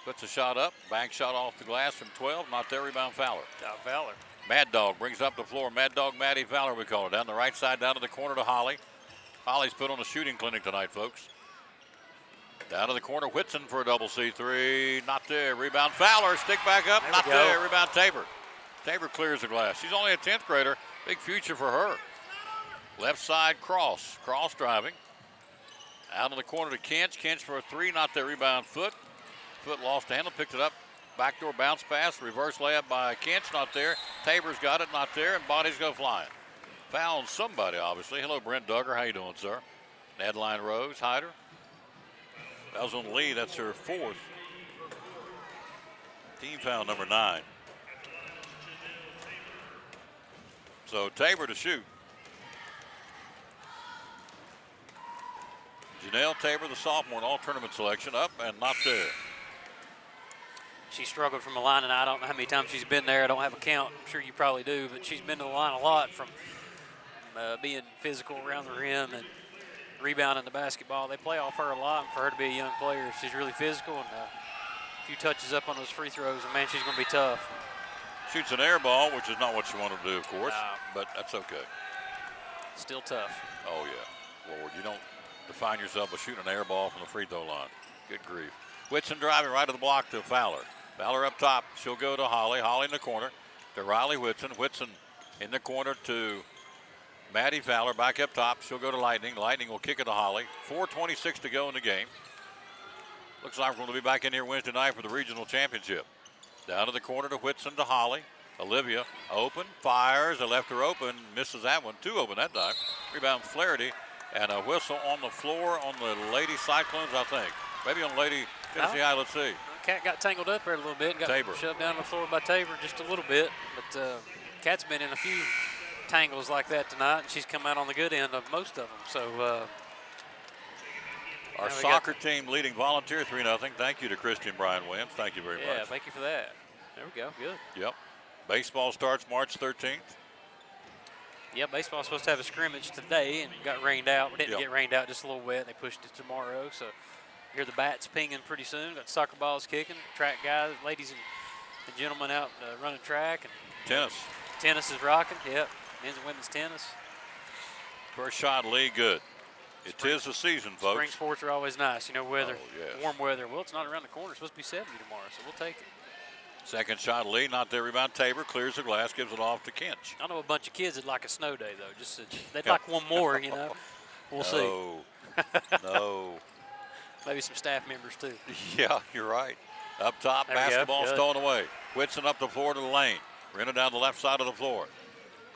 puts a shot up. Bank shot off the glass from 12. Not there, rebound Fowler. Fowler. Mad Dog brings up the floor. Mad Dog Maddie Fowler, we call her. Down the right side, down to the corner to Holly. Holly's put on a shooting clinic tonight, folks. Down to the corner, Whitson for a double C3. Not there. Rebound Fowler. Stick back up. Not there. Rebound Tabor. Tabor clears the glass. She's only a 10th grader. Big future for her. Left side, Cross. Cross driving. Out in the corner to Kinch. Kinch for a 3. Not there. Rebound Foot. Foot lost the handle. Picked it up. Backdoor bounce pass. Reverse layup by Kinch. Not there. Tabor's got it. Not there. And bodies go flying. Foul on somebody, obviously. Hello, Brent Duggar. How you doing, sir? Adeline Rose. Hyder. That was on Lee. That's her 4th. Team foul number 9. So Tabor to shoot. Janelle Tabor, the sophomore, in all tournament selection, up and not there. She struggled from the line, and I don't know how many times she's been there. I don't have a count. I'm sure you probably do, but she's been to the line a lot from being physical around the rim and rebounding the basketball. They play off her a lot, and for her to be a young player, she's really physical, and a few touches up on those free throws, and man, she's going to be tough. Shoots an air ball, which is not what you want to do, of course, but that's okay. Still tough. Oh, yeah. Lord, you don't define yourself by shooting an air ball from the free throw line. Good grief. Whitson driving right to the block to Fowler. Fowler up top. She'll go to Holly. Holly in the corner to Riley Whitson. Whitson in the corner to Maddie Fowler back up top. She'll go to Lightning. Lightning will kick it to Holly. 4:26 to go in the game. Looks like we're going to be back in here Wednesday night for the regional championship. Down to the corner to Whitson to Holly. Olivia open, fires. They left her open, misses that one. 2 open that time. Rebound Flaherty. And a whistle on the floor on the Lady Cyclones, I think. Maybe on Lady Tennessee High. Let's see. Cat got tangled up there a little bit. Got Tabor. shoved down on the floor by Tabor just a little bit. But Cat's been in a few tangles like that tonight, and she's come out on the good end of most of them. So our soccer team leading Volunteer 3-0. Thank you to Christy and Brian Williams. Thank you very much. Yeah, thank you for that. There we go. Good. Yep. Baseball starts March 13th. Yeah, baseball's supposed to have a scrimmage today and got rained out. It didn't get rained out, just a little wet. They pushed it tomorrow. So hear the bats pinging pretty soon. Got soccer balls kicking. Track guys, ladies and gentlemen out running track. And tennis. Tennis is rocking. Yep. Men's and women's tennis. First shot, Lee, good. It is the season, folks. Spring sports are always nice. You know, weather, yes. warm weather. Well, it's not around the corner. It's supposed to be 70 tomorrow, so we'll take it. Second shot, Lee, not there. Rebound, Tabor clears the glass, gives it off to Kinch. I know a bunch of kids that like a snow day, though. Just they'd like one more, you know. We'll see. No. Maybe some staff members, too. Yeah, you're right. Up top, basketball stolen away. Whitson up the floor to the lane. Renna down the left side of the floor.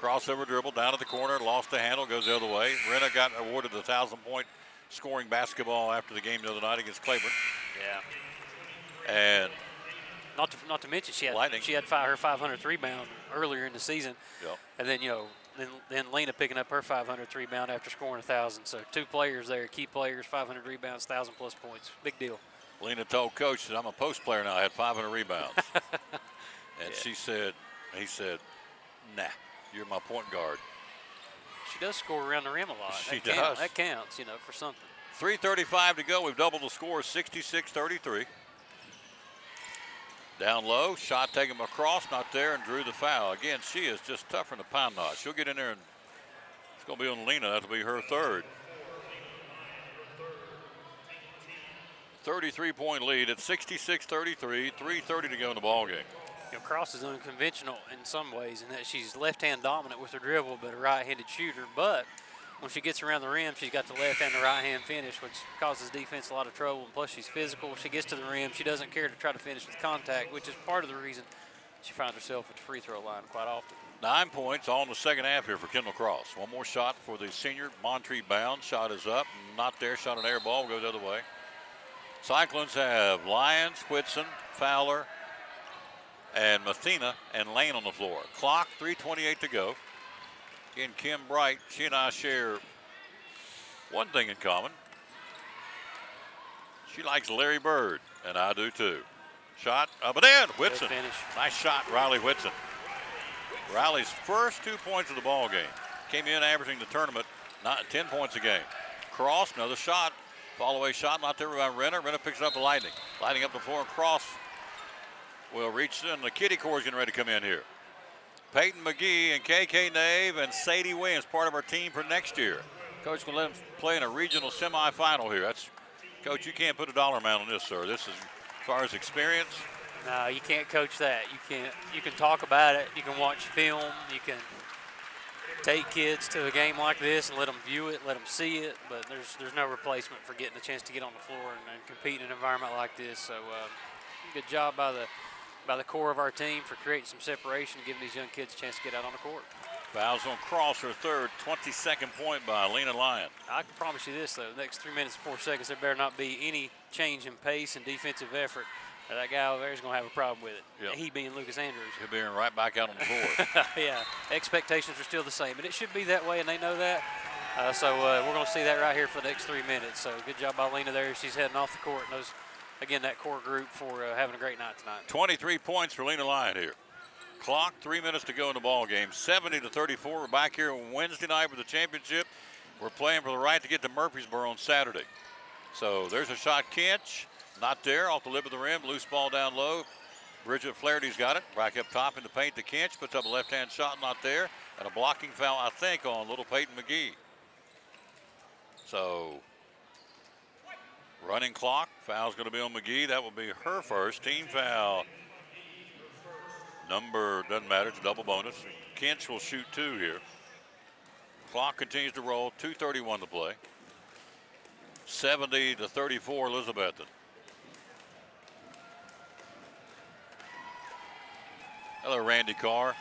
Crossover dribble down to the corner, lost the handle, goes the other way. Renna got awarded the 1,000-point scoring basketball after the game the other night against Claiborne. Yeah. And not to mention she had Lightning. her 500th rebound earlier in the season. Yep. And then then Lena picking up her 500th rebound after scoring 1,000. So 2 players there, key players, 500 rebounds, 1,000+ points. Big deal. Lena told coach that I'm a post player now. I had 500 rebounds. And he said, nah, you're my point guard. She does score around the rim a lot. She does. That counts, for something. 3:35 to go. We've doubled the score, 66-33. Down low, shot taken across, not there, and drew the foul. Again, she is just tougher than a pound knot. She'll get in there, and it's going to be on Lena. That'll be her third. 33-point lead at 66-33, 3:30 to go in the ballgame. Cross is unconventional in some ways in that she's left-hand dominant with her dribble, but a right-handed shooter. But when she gets around the rim, she's got the left and the right-hand finish, which causes defense a lot of trouble. And plus, she's physical. When she gets to the rim, she doesn't care to try to finish with contact, which is part of the reason she finds herself at the free throw line quite often. 9 points all in the second half here for Kendall Cross. One more shot for the senior. Montree bound. Shot is up. Not there. Shot an air ball. Goes the other way. Cyclones have Lyons, Whitson, Fowler, and Mathena and Lane on the floor. Clock, 3:28 to go. Again, Kim Bright, she and I share one thing in common. She likes Larry Bird, and I do too. Shot up and in, Whitson. Good finish. Nice shot, Riley Whitson. Riley's first 2 points of the ball game. Came in averaging the tournament, 10 points a game. Cross, another shot. Fall away shot, not there by Renner. Renner picks it up the Lightning. Lightning up the floor and Cross will reach in. The Kitty Corps is getting ready to come in here. Peyton McGee and KK Nave and Sadie Williams, part of our team for next year. Coach going to let them play in a regional semifinal here. Coach, you can't put a dollar amount on this, sir. This is as far as experience. No, you can't coach that. You can't. You can talk about it. You can watch film. You can take kids to a game like this and let them view it, let them see it. But there's no replacement for getting a chance to get on the floor and compete in an environment like this. So good job by the core of our team for creating some separation and giving these young kids a chance to get out on the court. Fouls on Cross, her third, 22nd point by Lena Lyon. I can promise you this, though, the next 3 minutes and 4 seconds, there better not be any change in pace and defensive effort. That guy over there is going to have a problem with it. Yep. He being Lucas Andrews. He'll be right back out on the floor. Yeah, expectations are still the same, and it should be that way, and they know that. So we're going to see that right here for the next 3 minutes. So good job by Lena there. She's heading off the court, and those, again, that core group for having a great night tonight. 23 points for Lena Lyon here. Clock, 3 minutes to go in the ball game. 70-34. We're back here on Wednesday night for the championship. We're playing for the right to get to Murfreesboro on Saturday. So there's a shot, Kinch. Not there, off the lip of the rim. Loose ball down low. Bridget Flaherty's got it. Back up top in the paint to Kinch. Puts up a left-hand shot, not there. And a blocking foul, I think, on little Peyton McGee. So running clock. Foul's going to be on McGee. That will be her first team foul. Number doesn't matter. It's a double bonus. Kinch will shoot 2 here. Clock continues to roll. 2:31 to play. 70-34 Elizabethton. Hello, Randy Carr.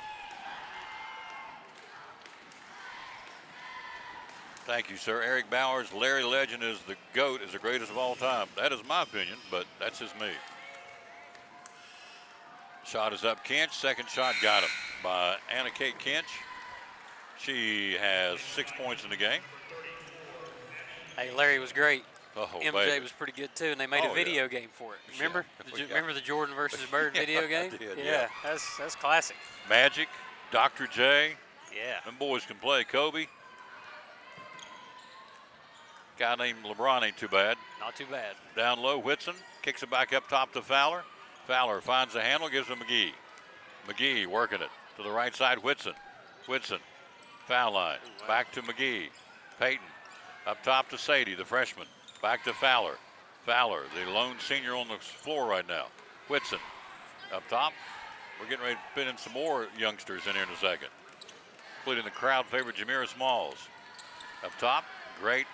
Thank you, sir. Eric Bowers, Larry Legend is the GOAT, is the greatest of all time. That is my opinion, but that's just me. Shot is up. Kinch, second shot got him by Anna Kate Kinch. She has 6 points in the game. Hey, Larry was great. Oh, MJ baby. was pretty good too, and they made a video game for it. Remember? Yeah. Remember the Jordan versus Bird video game? I did, yeah, that's classic. Magic, Dr. J. Yeah. Them boys can play. Kobe. Guy named LeBron ain't too bad. Not too bad. Down low, Whitson kicks it back up top to Fowler. Fowler finds the handle, gives him McGee. McGee working it to the right side. Whitson. Foul line. Back to McGee. Peyton. Up top to Sadie, the freshman. Back to Fowler. Fowler, the lone senior on the floor right now. Whitson. Up top. We're getting ready to put in some more youngsters in here in a second, including the crowd favorite Jamira Smalls. Up top. Great.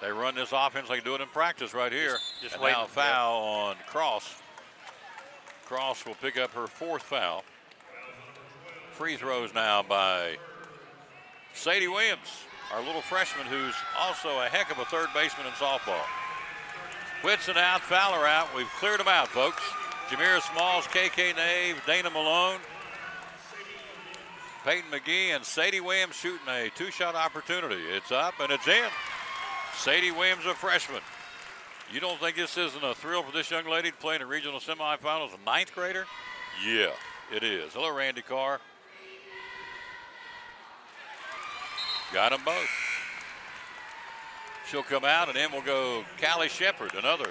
They run this offense like they do it in practice right here. Just and waiting. now a foul on Cross. Cross will pick up her 4th foul. Free throws now by Sadie Williams, our little freshman who's also a heck of a third baseman in softball. Whitson out, Fowler out. We've cleared them out, folks. Jamira Smalls, KK Nave, Dana Malone, Peyton McGee, and Sadie Williams shooting a 2-shot opportunity. It's up and it's in. Sadie Williams, a freshman. You don't think this isn't a thrill for this young lady to play in the regional semifinals, a 9th grader? Yeah, it is. Hello, Randy Carr. Got them both. She'll come out, and then we'll go Callie Shepard, another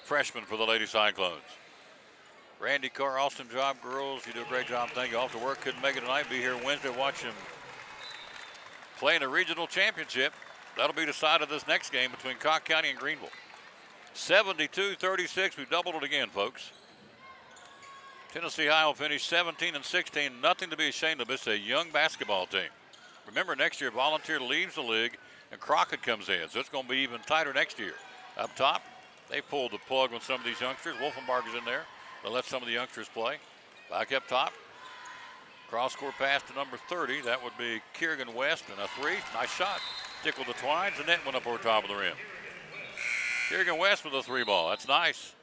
freshman for the Lady Cyclones. Randy Carr, awesome job, girls. You do a great job. Thank you. Off to work. Couldn't make it tonight. Be here Wednesday. Watch them play in the regional championship. That'll be decided this next game between Cocke County and Greenville. 72-36. We doubled it again, folks. Tennessee High will finish 17-16. Nothing to be ashamed of. It's a young basketball team. Remember, next year, Volunteer leaves the league and Crockett comes in, so it's going to be even tighter next year. Up top, they pulled the plug on some of these youngsters. Wolfenbarger's in there. They'll let some of the youngsters play. Back up top. Cross-court pass to number 30. That would be Kerrigan West, and a 3. Nice shot. Tickled the twines. The net went up over top of the rim. Kerrigan West with a 3-ball. That's nice.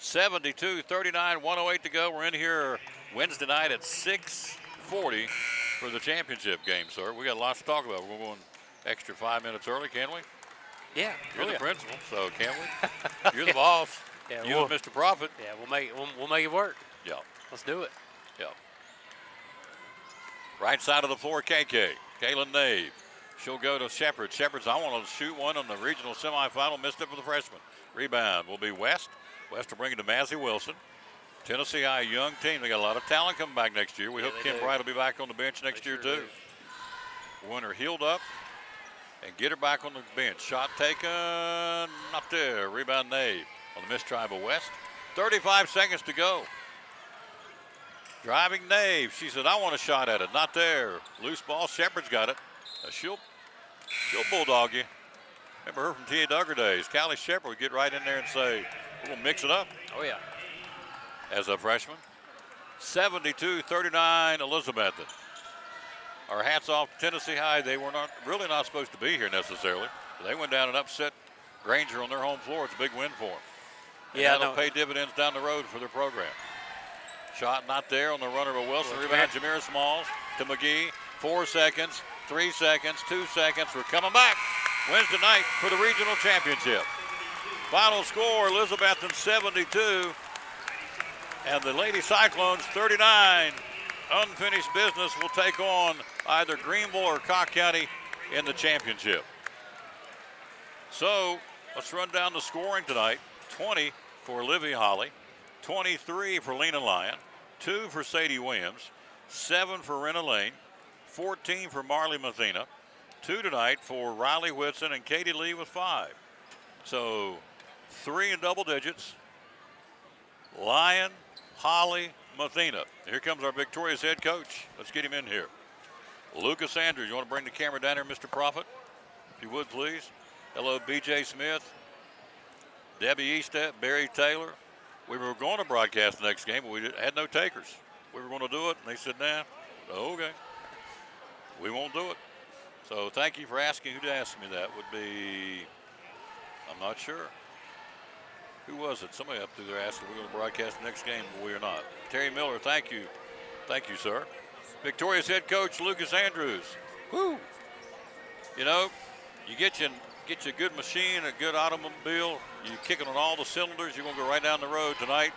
72-39, 108 to go. We're in here Wednesday night at 6:40 for the championship game, sir. We got lots to talk about. We're going extra 5 minutes early, can we? Yeah. You're the principal, so can we? You're the boss. Yeah, you and Mr. Prophet. Yeah, we'll make it work. Yeah. Let's do it. Yeah. Right side of the floor, KK. Kaylin Nave. She'll go to Shepard. Shepard's, I want to shoot one on the regional semifinal. Missed it for the freshman. Rebound will be West. West will bring it to Mazzy Wilson. Tennessee High, young team. They got a lot of talent coming back next year. We hope Kim Bright will be back on the bench next year, too. Want her healed up and get her back on the bench. Shot taken, not there. Rebound Nave on the missed try by West. 35 seconds to go. Driving Nave. She said, I want a shot at it. Not there. Loose ball. Shepard's got it. She'll bulldog you. Remember her from T.A. Duggar days. Callie Shepard would get right in there and say, we're going to mix it up. Oh, yeah. As a freshman. 72-39 Elizabethton. Our hats off to Tennessee High. They were really not supposed to be here necessarily. They went down and upset Granger on their home floor. It's a big win for them. And yeah, that'll pay dividends down the road for their program. Shot not there on the runner by Wilson. Rebound Jamira Smalls to McGee. 4 seconds, 3 seconds, 2 seconds. We're coming back Wednesday night for the regional championship. Final score, Elizabethton 72 and the Lady Cyclones 39. Unfinished business will take on either Greenville or Cocke County in the championship. So let's run down the scoring tonight. 20 for Olivia Holly, 23 for Lena Lyon, 2 for Sadie Williams, 7 for Rena Lane, 14 for Marley Mathena, 2 tonight for Riley Whitson and Katie Lee with 5. So 3 in double digits. Lyon, Holly, Mathena. Here comes our victorious head coach. Let's get him in here. Lucas Andrews. You want to bring the camera down here, Mr. Prophet? If you would, please. Hello, B.J. Smith, Debbie Eastet, Barry Taylor. We were going to broadcast the next game, but we had no takers. We were going to do it, and they said, nah, okay. We won't do it. So thank you for asking. Who'd ask me that would be, I'm not sure. Who was it? Somebody up through there asking we're going to broadcast the next game, but we are not. Terry Miller, thank you. Thank you, sir. Victoria's head coach, Lucas Andrews. Woo! You know, you get you a good machine, a good automobile, you kick it on all the cylinders, you're going to go right down the road tonight.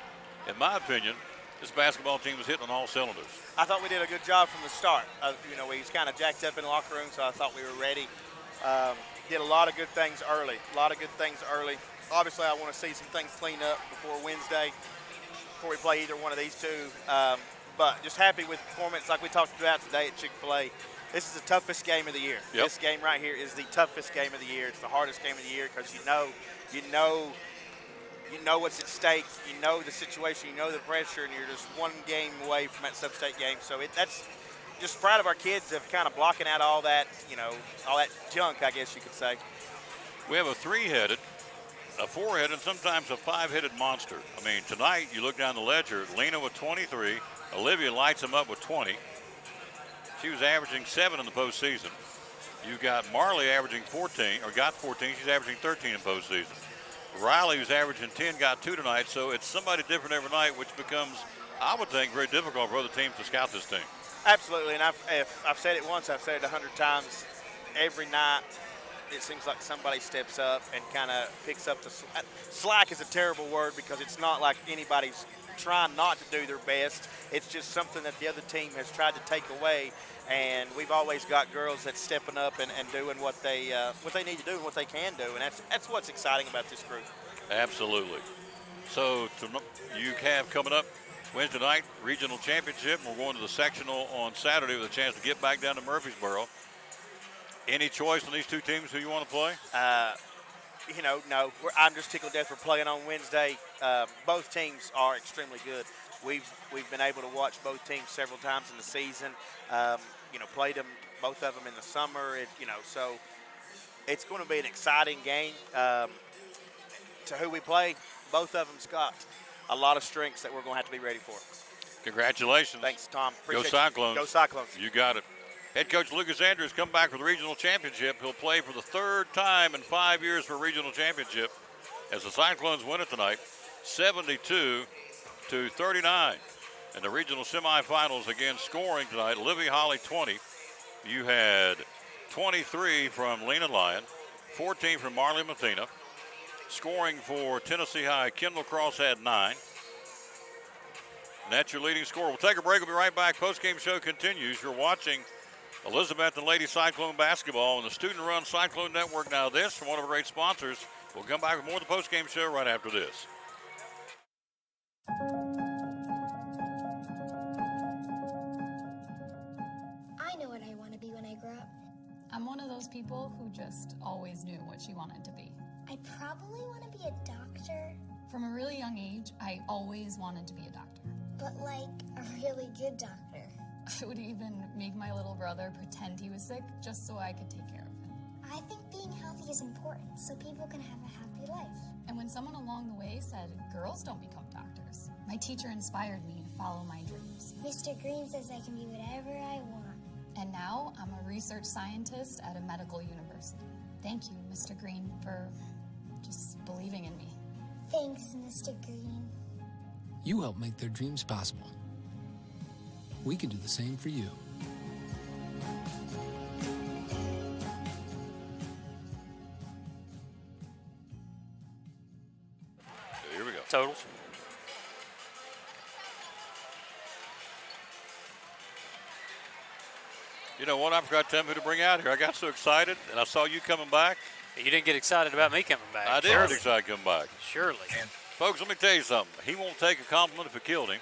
In my opinion, this basketball team is hitting on all cylinders. I thought we did a good job from the start. We was kind of jacked up in the locker room, so I thought we were ready. Did a lot of good things early. Obviously, I want to see some things cleaned up before Wednesday, before we play either one of these two. But just happy with the performance like we talked about today at Chick-fil-A. This is the toughest game of the year. Yep. This game right here is the toughest game of the year. It's the hardest game of the year because you know what's at stake. You know the situation. You know the pressure, and you're just one game away from that sub-state game. So that's just proud of our kids of kind of blocking out all that, all that junk, I guess you could say. We have a three-headed, a four-headed, and sometimes a five-headed monster. I mean, tonight you look down the ledger, Lena with 23, Olivia lights them up with 20. She was averaging 7 in the postseason. You got Marley averaging 14, or got 14. She's averaging 13 in postseason. Riley, who's averaging 10, got 2 tonight. So it's somebody different every night, which becomes, I would think, very difficult for other teams to scout this team. Absolutely, and I've said it once, I've said it 100 times. Every night, it seems like somebody steps up and kind of picks up the slack. Is a terrible word because it's not like anybody's trying not to do their best. It's just something that the other team has tried to take away, and we've always got girls that's stepping up and doing what they need to do and what they can do, and that's what's exciting about this group. Absolutely. So you have coming up Wednesday night, regional championship. We're going to the sectional on Saturday with a chance to get back down to Murfreesboro. Any choice on these two teams who you want to play? No. I'm just tickled death for playing on Wednesday. Both teams are extremely good. We've been able to watch both teams several times in the season. Played them, both of them in the summer. So it's going to be an exciting game. To who we play, both of them's got a lot of strengths that we're going to have to be ready for. Congratulations. Thanks, Tom. Go Cyclones. Go Cyclones. You got it. Head coach Lucas Andrews come back for the regional championship. He'll play for the third time in 5 years for a regional championship as the Cyclones win it tonight, 72-39. In the regional semifinals, again, scoring tonight, Livy Holly 20. You had 23 from Lena Lyon, 14 from Marley Mathena. Scoring for Tennessee High, Kendall Cross had 9. And that's your leading scorer. We'll take a break. We'll be right back. Post-game show continues. You're watching Elizabeth and Lady Cyclone basketball on the student-run Cyclone Network. Now this from one of our great sponsors. We'll come back with more of the post-game show right after this. I know what I want to be when I grow up. I'm one of those people who just always knew what she wanted to be. I probably want to be a doctor. From a really young age, I always wanted to be a doctor. But like a really good doctor. I would even make my little brother pretend he was sick just so I could take care of him. I think being healthy is important so people can have a happy life. And when someone along the way said, girls don't become doctors, my teacher inspired me to follow my dreams. Mr. Green says I can be whatever I want. And now I'm a research scientist at a medical university. Thank you, Mr. Green, for just believing in me. Thanks, Mr. Green. You help make their dreams possible. We can do the same for you. Here we go. Totals. You know what? I forgot to tell them who to bring out here. I got so excited, and I saw you coming back. You didn't get excited about me coming back. I did get excited coming back. Surely. And folks, let me tell you something. He won't take a compliment if it killed him.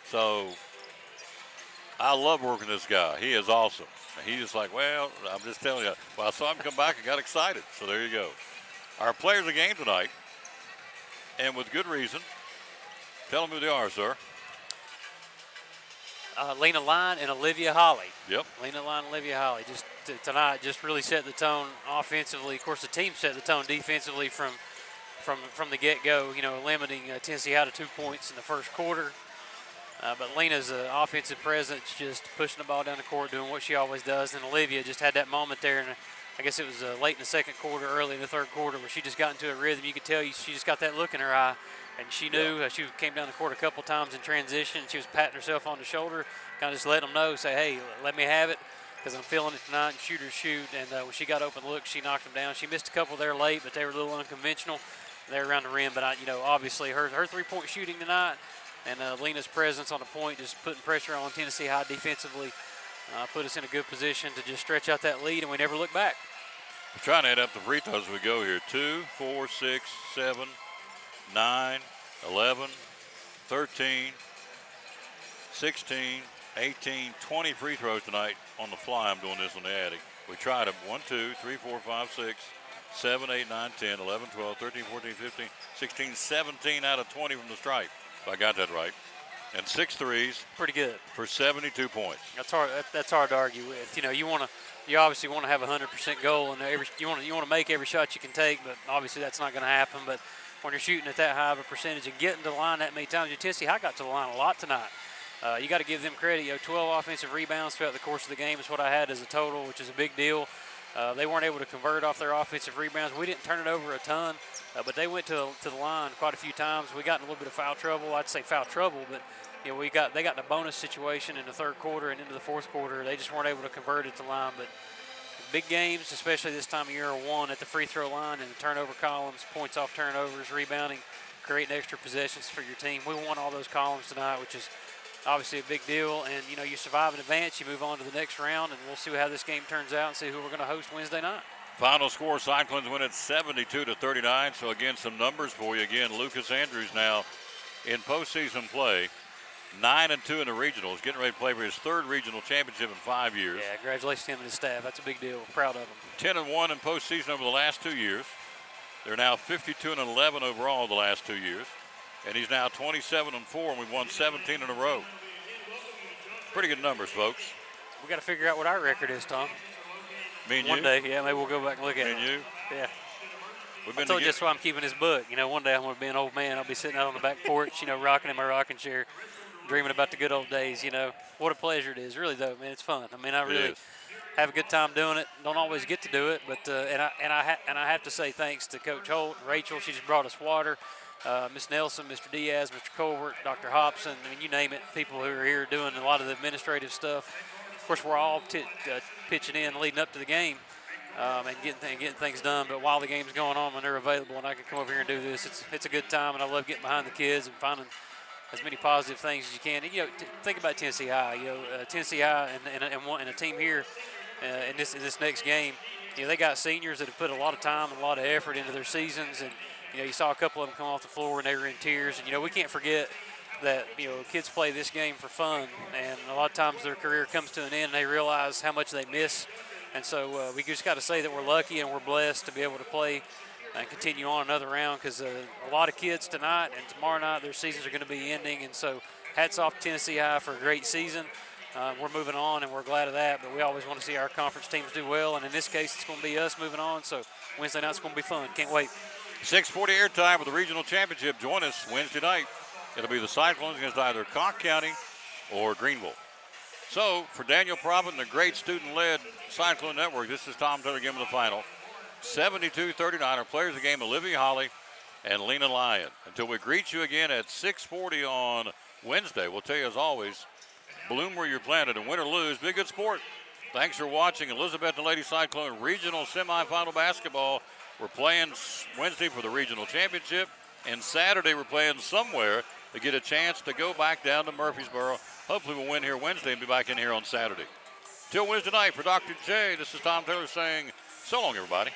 So I love working this guy. He is awesome. And he's just like, well, I'm just telling you. Well, I saw him come back and got excited. So there you go. Our players of the game tonight, and with good reason. Tell them who they are, sir. Lena Line and Olivia Holly. Yep. Lena Line and Olivia Holly. Just tonight just really set the tone offensively. Of course, the team set the tone defensively from the get-go, limiting Tennessee High to 2 points in the first quarter. But Lena's offensive presence, just pushing the ball down the court, doing what she always does. And Olivia just had that moment there, and I guess it was late in the second quarter, early in the third quarter, where she just got into a rhythm. You could tell she just got that look in her eye, and she knew. She came down the court a couple times in transition. She was patting herself on the shoulder, kind of just letting them know, say, hey, let me have it, because I'm feeling it tonight, and shoot. And when she got open look, she knocked them down. She missed a couple there late, but they were a little unconventional. They were around the rim, but obviously her three-point shooting tonight and Lena's presence on the point, just putting pressure on Tennessee High defensively, put us in a good position to just stretch out that lead, and we never look back. We're trying to add up the free throws as we go here. 2, 4, 6, 7, 9, 11, 13, 16, 18, 20 free throws tonight on the fly. I'm doing this on the Addy. We tried them. 1, 2, 3, 4, 5, 6, 7, 8, 9, 10, 11, 12, 13, 14, 15, 16, 17 out of 20 from the stripe. If I got that right. And 6 threes. Pretty good. For 72 points. That's hard. That's hard to argue with. You obviously want to have a 100% goal, and you want to make every shot you can take, but obviously that's not going to happen. But when you're shooting at that high of a percentage and getting to the line that many times, Tennessee High got to the line a lot tonight. You got to give them credit. 12 offensive rebounds throughout the course of the game is what I had as a total, which is a big deal. They weren't able to convert off their offensive rebounds. We didn't turn it over a ton, but they went to the line quite a few times. We got in a little bit of foul trouble. I'd say foul trouble, but they got in a bonus situation in the third quarter and into the fourth quarter. They just weren't able to convert at the line. But big games, especially this time of year, are won at the free throw line and the turnover columns, points off turnovers, rebounding, creating extra possessions for your team. We won all those columns tonight, which is obviously a big deal. And you survive in advance, you move on to the next round, and we'll see how this game turns out and see who we're going to host Wednesday night. Final score, Cyclones win at 72-39. So again, some numbers for you. Again, Lucas Andrews now in postseason play. 9-2 in the regionals, getting ready to play for his third regional championship in 5 years. Yeah, congratulations to him and his staff. That's a big deal. Proud of them. 10-1 in postseason over the last 2 years. They're now 52-11 overall the last 2 years. And he's now 27-4, and we've won 17 in a row. Pretty good numbers, folks. We got to figure out what our record is, Tom. Me and One you? day, yeah, maybe we'll go back and look at it. Me and you? Yeah. We've I been told you that's why I'm keeping his book. One day I'm going to be an old man. I'll be sitting out on the back porch, rocking in my rocking chair, dreaming about the good old days. What a pleasure it is. Really, though, man, it's fun. I really have a good time doing it. Don't always get to do it, but I have to say thanks to Coach Holt, Rachel. She just brought us water. Miss Nelson, Mr. Diaz, Mr. Colbert, Dr. Hobson. You name it. People who are here doing a lot of the administrative stuff. Of course, we're all pitching in leading up to the game and getting things done. But while the game's going on, when they're available and I can come over here and do this, it's a good time, and I love getting behind the kids and finding as many positive things as you can. And, think about Tennessee High. Tennessee High and a team here in this next game. They got seniors that have put a lot of time and a lot of effort into their seasons, and you saw a couple of them come off the floor and they were in tears. And we can't forget that kids play this game for fun, and a lot of times their career comes to an end and they realize how much they miss. And so we just got to say that we're lucky and we're blessed to be able to play and continue on another round, because a lot of kids tonight and tomorrow night, their seasons are going to be ending. And so hats off to Tennessee High for a great season. We're moving on, and we're glad of that, but we always want to see our conference teams do well, and in this case, it's going to be us moving on. So Wednesday night's going to be fun. Can't wait. 6:40 airtime for the regional championship. Join us Wednesday night. It'll be the Cyclones against either Cocke County or Greenville. So for Daniel Probert and the great student-led Cyclone Network, this is Tom Taylor giving the final. 72-39. Our players of the game, Olivia Holly and Lena Lyon. Until we greet you again at 6:40 on Wednesday, we'll tell you as always, bloom where you're planted, and win or lose, be a good sport. Thanks for watching Elizabeth and Lady Cyclone Regional Semifinal Basketball. We're playing Wednesday for the regional championship, and Saturday we're playing somewhere to get a chance to go back down to Murfreesboro. Hopefully we'll win here Wednesday and be back in here on Saturday. Till Wednesday night, for Dr. J, this is Tom Taylor saying so long, everybody.